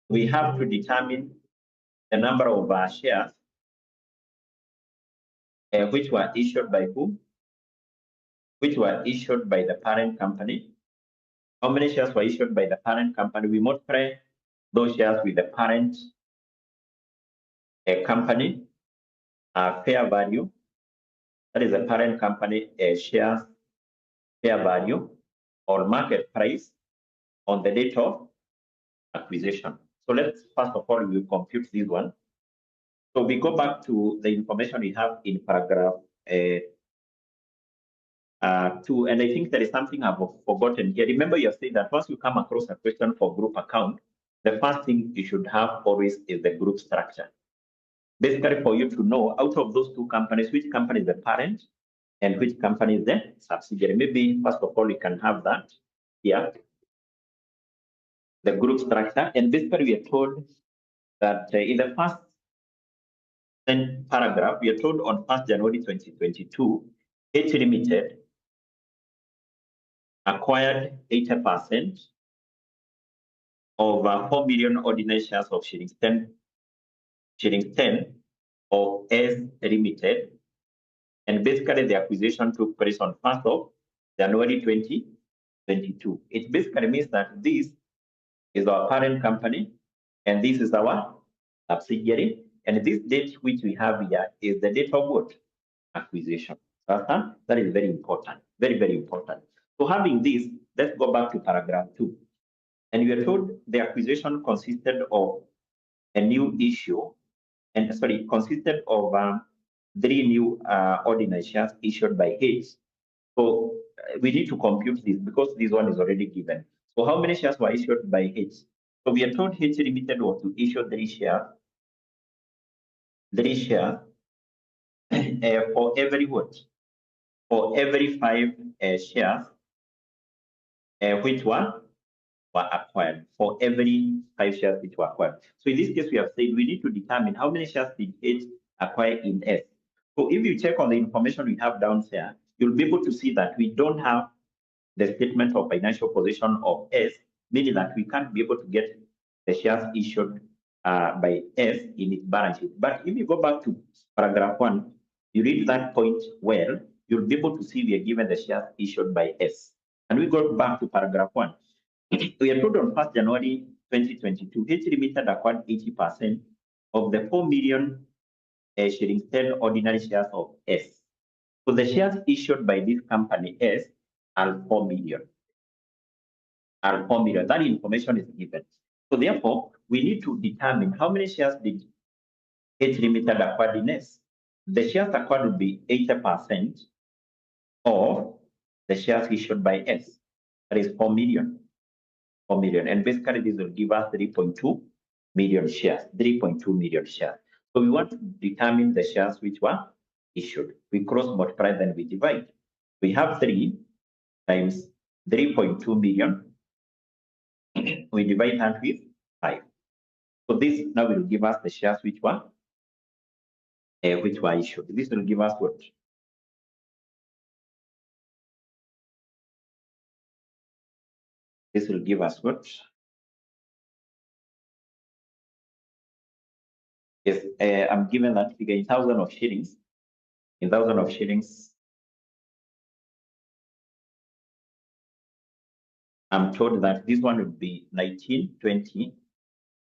S1: we have to determine the number of shares which were issued by whom? Which were issued by the parent company. How many shares were issued by the parent company? We multiply those shares with the parent company fair value. That is the parent company shares fair value or market price on the date of acquisition. So let's first of all, we compute this one. So we go back to the information we have in paragraph 2, and I think there is something I've forgotten here. Remember, you have said that once you come across a question for group account, the first thing you should have always is the group structure. Basically, for you to know out of those two companies, which company is the parent and which company is the subsidiary. Maybe first of all, you can have that here, the group structure. And basically, we are told that in the first paragraph, we are told on 1st January 2022, H Limited acquired 80% of 4 million ordinary shares of shillings 10 of S Limited. And basically, the acquisition took place on 1st of January 2022. It basically means that this is our parent company and this is our subsidiary. And this date which we have here is the date of what? Acquisition. That is very important. Very, very important. So having this, let's go back to paragraph 2. And we are told the acquisition consisted of a new issue, and sorry, consisted of 3 new ordinary shares issued by H. So we need to compute this because this one is already given. So how many shares were issued by H? So we are told H Limited was to issue 3 shares for every what? For every 5 shares which were acquired, for every 5 shares which were acquired. So in this case, we have said we need to determine how many shares did H acquire in S. So if you check on the information we have down here, you'll be able to see that we don't have the statement of financial position of S, meaning that we can't be able to get the shares issued by S in its balance sheet. But if you go back to paragraph 1, you read that point well, you'll be able to see we are given the shares issued by S. And we go back to paragraph 1. We are told on 1st January 2022, H Limited acquired 80% of the 4 million shillings 10 ordinary shares of S. So the shares issued by this company S are 4 million. That information is given. So therefore, we need to determine how many shares did H Limited acquire in S. The shares acquired would be 80% of the shares issued by S. That is 4 million. 4 million. And basically, this will give us 3.2 million shares. 3.2 million shares. So we want to determine the shares which were issued. We cross multiply, then we divide. We have 3 times 3.2 million. We divide that with 5. So this now will give us the shares which were issued. This will give us what? This will give us what? Yes, I'm given that figure in 1,000 of shillings. In 1,000 of shillings, I'm told that this one would be 1920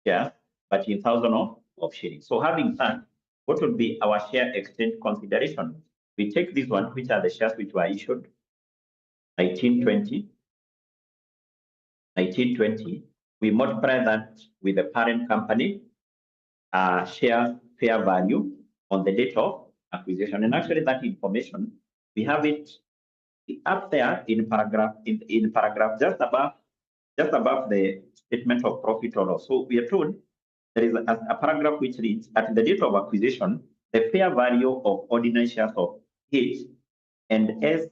S1: shares, but in 1,000 of shillings. So having that, what would be our share exchange consideration? We take this one, which are the shares which were issued, 1920. We multiply that with the parent company share fair value on the date of acquisition. And actually that information, we have it up there in paragraph just above the statement of profit or loss. So we are told there is a paragraph which reads, at the date of acquisition, the fair value of ordinary shares of H and S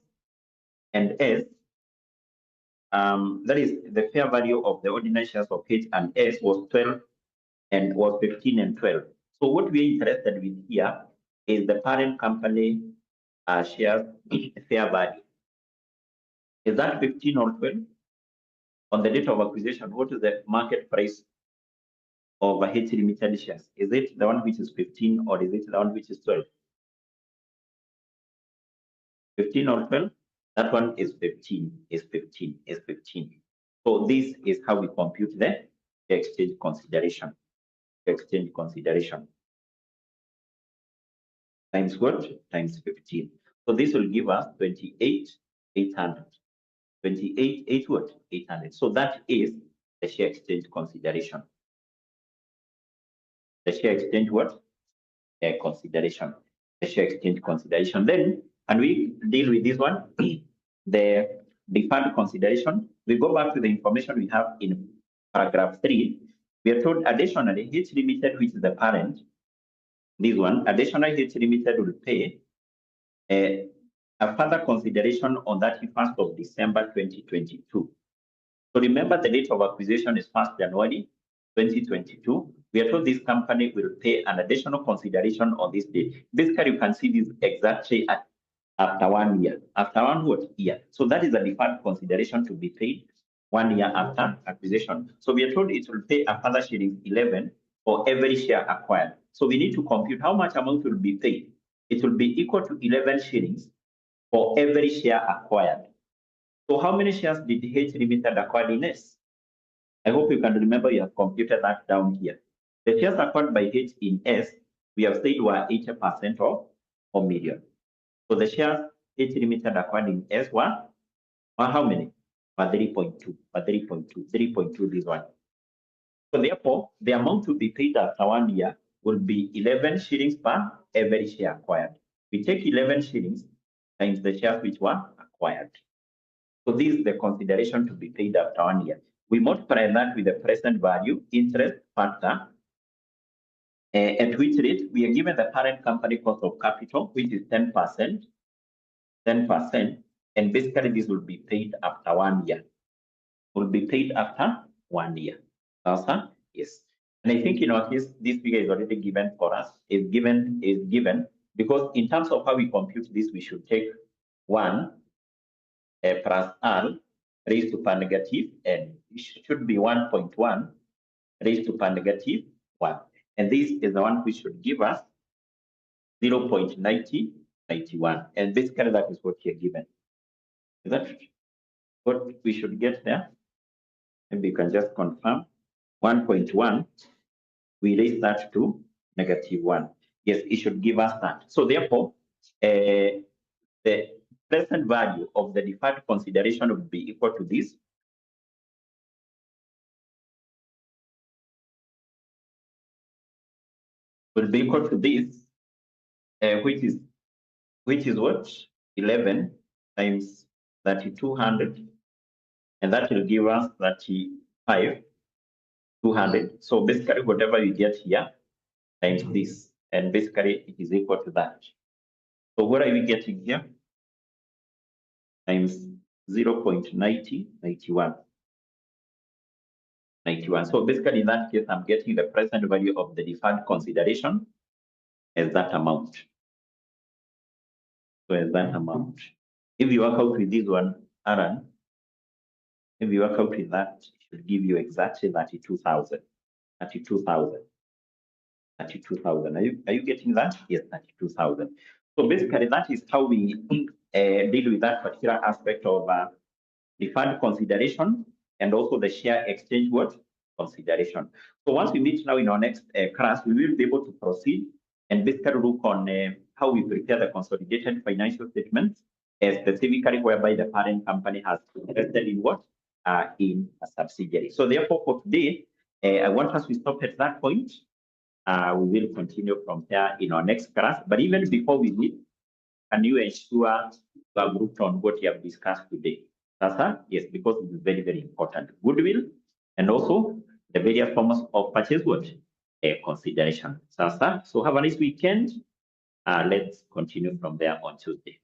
S1: that is the fair value of the ordinary shares of H and S was 12 and was 15 and 12. So what we're interested with here is the parent company share fair value. Is that 15 or 12? On the date of acquisition, what is the market price of H Limited shares? Is it the one which is 15 or is it the one which is 12? 15 or 12? That one is 15, is 15, is 15. So this is how we compute the exchange consideration. Exchange consideration times what? Times 15. So this will give us 28,800. 28,800 what? 800. So that is the share exchange consideration. The share exchange what? Consideration. The share exchange consideration. Then, and we deal with this one. the deferred consideration, we go back to the information we have in paragraph 3. We are told additionally, H Limited, which is the parent, this one, additionally, H Limited will pay a further consideration on 31st of December 2022. So remember, the date of acquisition is 1st January 2022. We are told this company will pay an additional consideration on this date. Basically, you can see this exactly after 1 year. After one what year? So that is the deferred consideration to be paid 1 year after acquisition. So we are told it will pay a further shillings 11 for every share acquired. So we need to compute how much amount will be paid. It will be equal to 11 shillings for every share acquired. So how many shares did H Limited acquire in S? I hope you can remember you have computed that down here. The shares acquired by H in S, we have said were 80% of 4 million. So the shares H Limited acquired in S were how many? 3.2, 3.2 this one. So therefore, the amount to be paid after 1 year will be 11 shillings per every share acquired. We take 11 shillings times the shares which were acquired. So this is the consideration to be paid after 1 year. We multiply that with the present value interest factor, at which rate we are given the parent company cost of capital, which is 10%, and basically this will be paid after 1 year. Will be paid after 1 year. Yes. And I think in our case, this figure is already given for us. Is given because in terms of how we compute this, we should take 1 plus R raised to power negative, and it should be 1.1 raised to power negative 1. And this is the one which should give us 0.9091. And basically that is what here given. Is that what we should get there? Maybe you can just confirm. 1.1, we raise that to -1. Yes, it should give us that. So therefore, the present value of the deferred consideration would be equal to this. Will be equal to this, which is what? 11 times 3,200, and that will give us 35,200. So basically, whatever you get here times this, and basically it is equal to that. So what are we getting here? Times 0.9091. So basically, in that case, I'm getting the present value of the deferred consideration as that amount. So as that amount. If you work out with this one, Aaron, if you work out with that, it should give you exactly 32,000. 32,000. Are you getting that? Yes, 32,000. So basically, that is how we deal with that particular aspect of deferred consideration and also the share exchange consideration. So once we meet now in our next class, we will be able to proceed and basically look on how we prepare the consolidated financial statements, specifically whereby the parent company has invested in what? In a subsidiary. So therefore, for today, I want us to stop at that point. We will continue from there in our next class. But even before we meet, can you ensure you are grouped on what you have discussed today? Yes, because it is very, very important. Goodwill and also the various forms of purchase consideration. So have a nice weekend. Let's continue from there on Tuesday.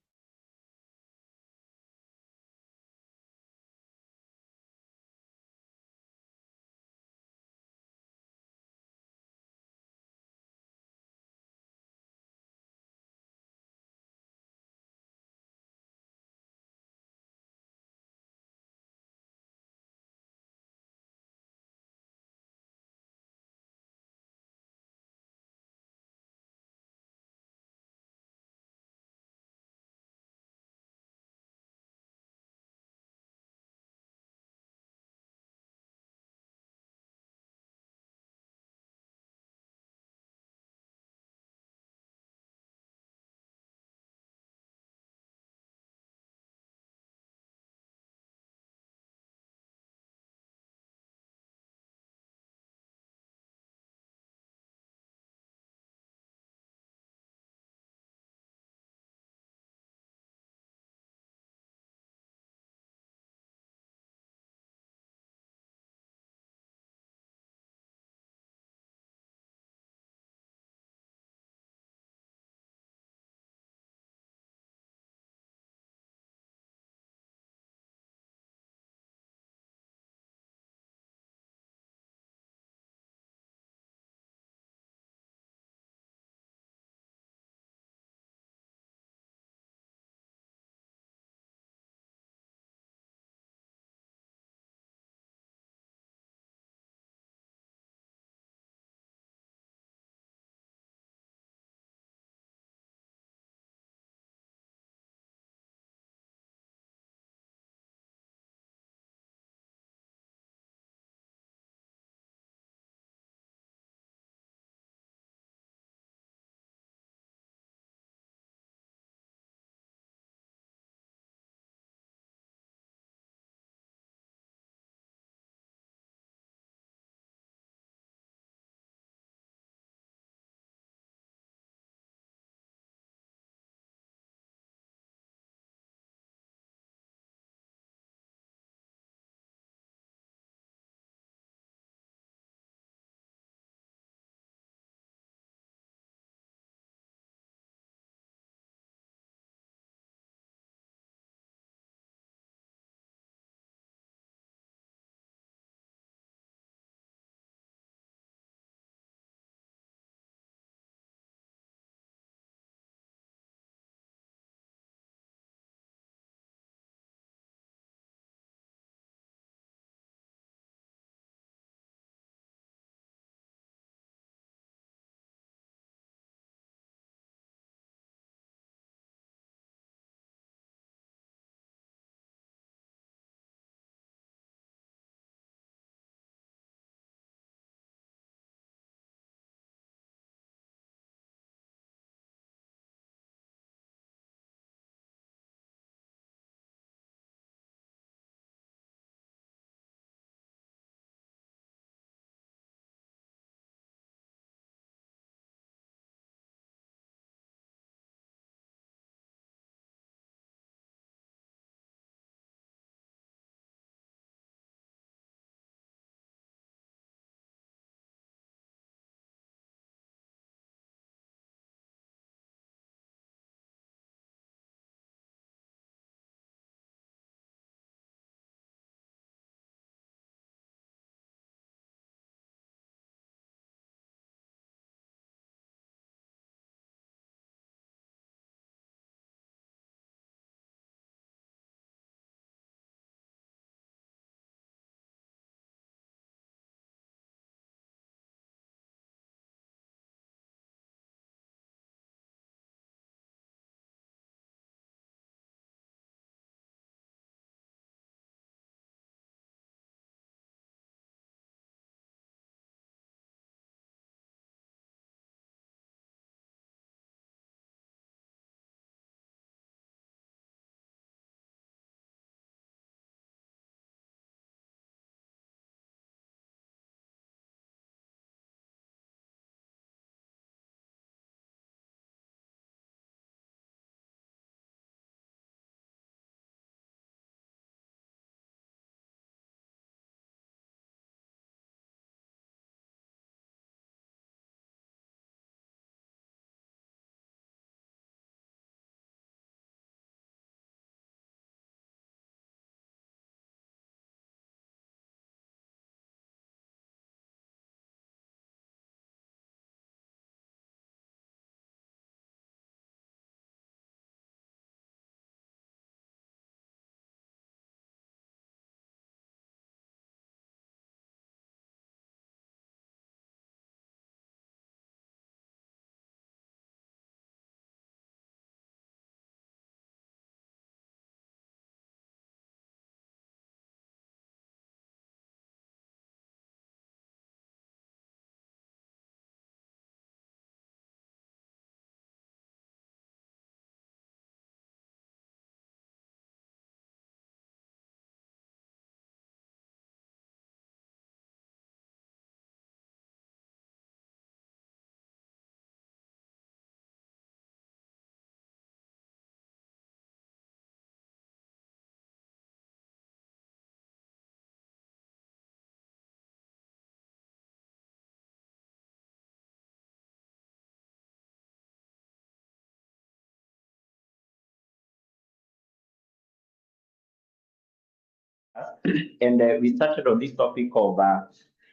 S1: and we started on this topic of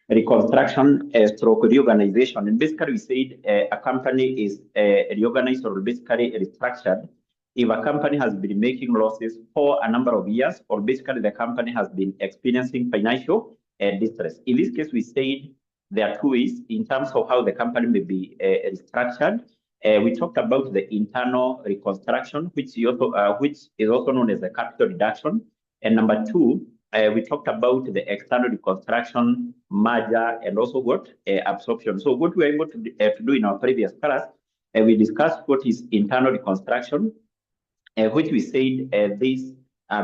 S1: reconstruction stroke reorganization. And basically, we said a company is reorganized or basically restructured if a company has been making losses for a number of years, or basically the company has been experiencing financial distress. In this case, we said there are two ways in terms of how the company may be restructured. We talked about the internal reconstruction, which is also known as a capital reduction. And number two, we talked about the external reconstruction, merger, and also what absorption. So what we were able to do in our previous class, we discussed what is internal reconstruction, which we said this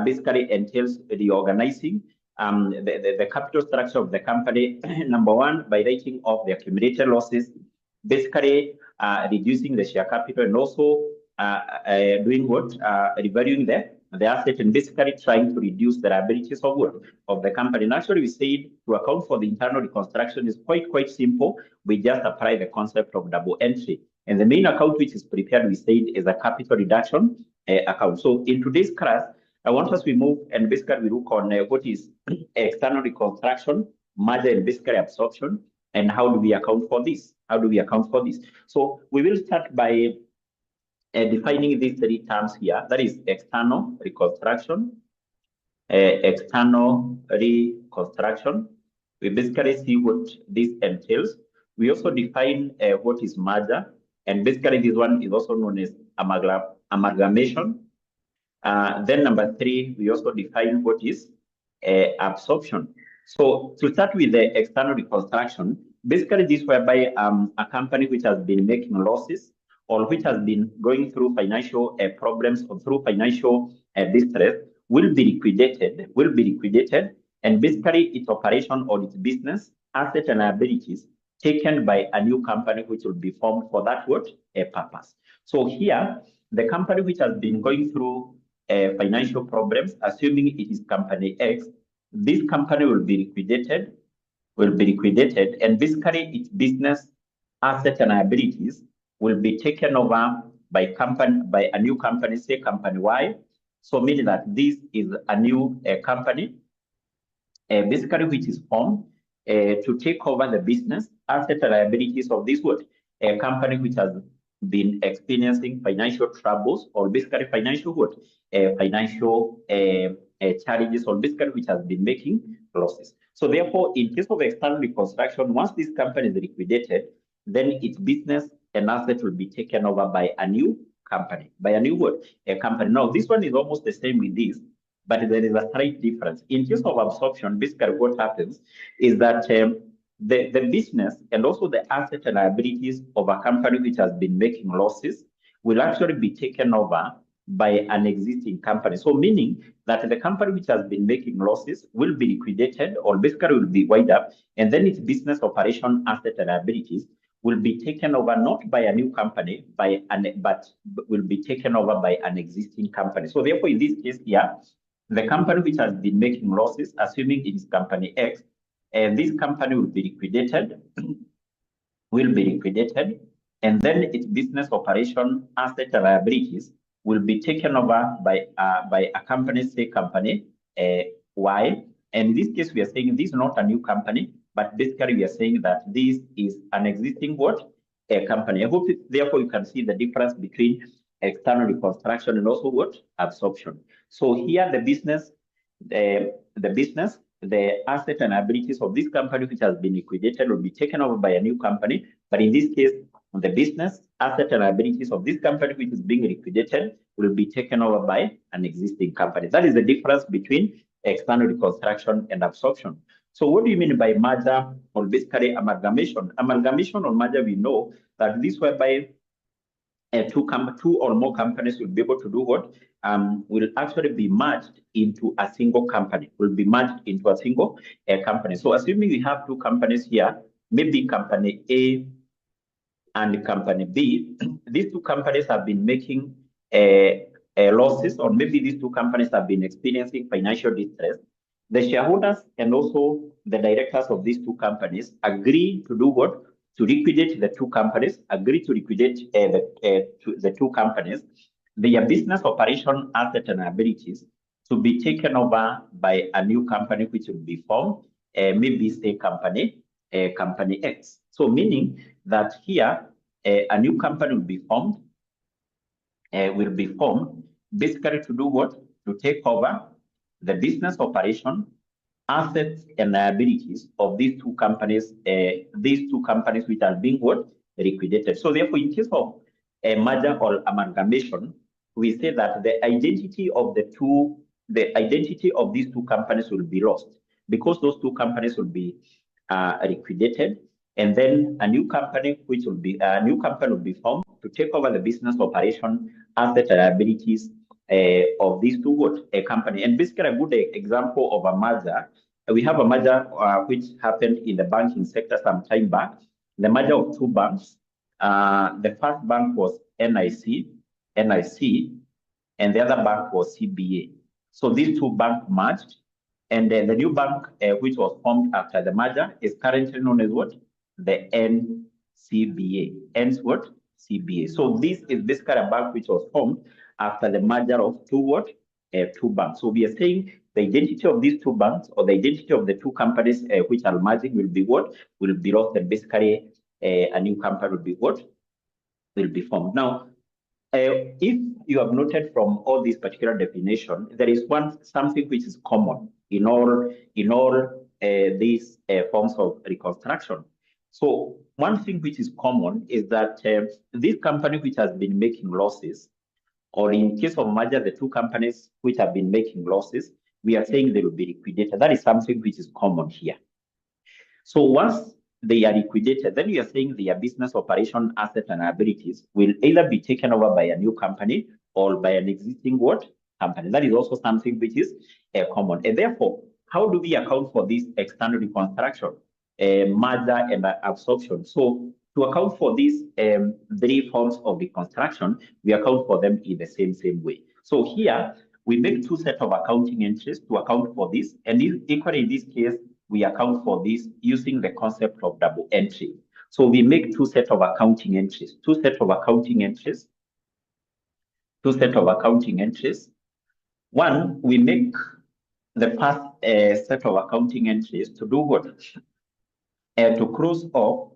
S1: basically entails reorganizing the capital structure of the company. Number one, by writing off the accumulated losses, basically reducing the share capital, and also doing what? Revaluing the asset, and basically trying to reduce the liabilities of the company. And actually, we said to account for the internal reconstruction is quite simple. We just apply the concept of double entry. And the main account which is prepared, we said, is a capital reduction account. So in today's class, I want us to move and basically we look on what is external reconstruction, merger, and basically absorption, and how do we account for this? How do we account for this? So we will start by defining these three terms here. That is external reconstruction, external reconstruction. We basically see what this entails. We also define what is merger, and basically this one is also known as amalgamation. Then number three, we also define what is absorption. So to start with the external reconstruction, basically this whereby a company which has been making losses or which has been going through financial problems or through financial distress will be liquidated, and basically its operation or its business, assets and liabilities taken by a new company which will be formed for that purpose. So here, the company which has been going through financial problems, assuming it is company X, this company will be liquidated, and basically its business, assets and liabilities will be taken over by a new company, say company Y. So meaning that this is a new company, basically which is formed to take over the business, assets and liabilities of this company which has been experiencing financial troubles, or basically financial challenges, or basically which has been making losses. So therefore, in case of external reconstruction, once this company is liquidated, then its business and assets will be taken over by a new company, company. Now, this one is almost the same with this, but there is a slight difference. In case of absorption, basically what happens is that the business and also the assets and liabilities of a company which has been making losses will actually be taken over by an existing company. So meaning that the company which has been making losses will be liquidated, or basically will be wind up, and then its business operation, assets and liabilities will be taken over not by a new company, but will be taken over by an existing company. So therefore, in this case here, the company which has been making losses, assuming it is company X, this company will be liquidated, and then its business operation, assets and liabilities will be taken over by a company, say company Y. And in this case, we are saying this is not a new company, but basically we are saying that this is an existing company. I hope therefore you can see the difference between external reconstruction and also absorption. So here the business, the assets and liabilities of this company which has been liquidated will be taken over by a new company. But in this case, the business, assets and liabilities of this company which is being liquidated will be taken over by an existing company. That is the difference between external reconstruction and absorption. So what do you mean by merger, or basically amalgamation? Amalgamation or merger, we know that this whereby two or more companies will be able to do will actually be merged into a single company, company. So assuming we have two companies here, maybe company A and company B, these two companies have been making losses, or maybe these two companies have been experiencing financial distress. The shareholders and also the directors of these two companies agree to do to liquidate the two companies, the two companies, their business operation, assets and liabilities, to be taken over by a new company which will be formed, maybe say company X. So meaning that here a new company will be formed, basically to do what? To take over the business operation, assets and liabilities of these two companies which are being what? Liquidated. So therefore, in case of a merger or amalgamation, we say that the identity of these two companies will be lost because those two companies will be liquidated, and then a new company will be formed to take over the business operation, asset and liabilities of these two company. And basically a good example of a merger, we have a merger which happened in the banking sector some time back, the merger of two banks. The first bank was NIC, and the other bank was CBA. So these two banks merged, and then the new bank which was formed after the merger is currently known as what? The NCBA. Ends what? CBA. So this is basically a bank which was formed after the merger of two banks. So we are saying the identity of these two banks or the identity of the two companies which are merging will be what? Will be lost, and basically a new company will be what? Will be formed. Now, if you have noted from all these particular definition, there is something which is common in all these forms of reconstruction. So one thing which is common is that this company which has been making losses, or in case of merger, the two companies which have been making losses, we are saying they will be liquidated. That is something which is common here. So once they are liquidated, then we are saying their business operation, assets and liabilities will either be taken over by a new company or by an existing company. That is also something which is common. And therefore, how do we account for this external reconstruction, merger and absorption? So to account for these three forms of reconstruction, we account for them in the same way. So here, we make two sets of accounting entries to account for this. And equally in this case, we account for this using the concept of double entry. So we make two sets of accounting entries. One, we make the first set of accounting entries to do what? To cross off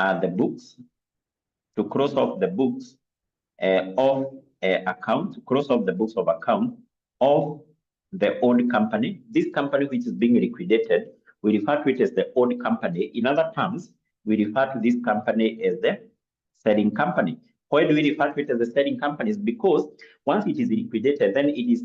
S1: the books, of account of the old company. This company which is being liquidated, we refer to it as the old company. In other terms, we refer to this company as the selling company. Why do we refer to it as the selling company? Is because once it is liquidated, then it is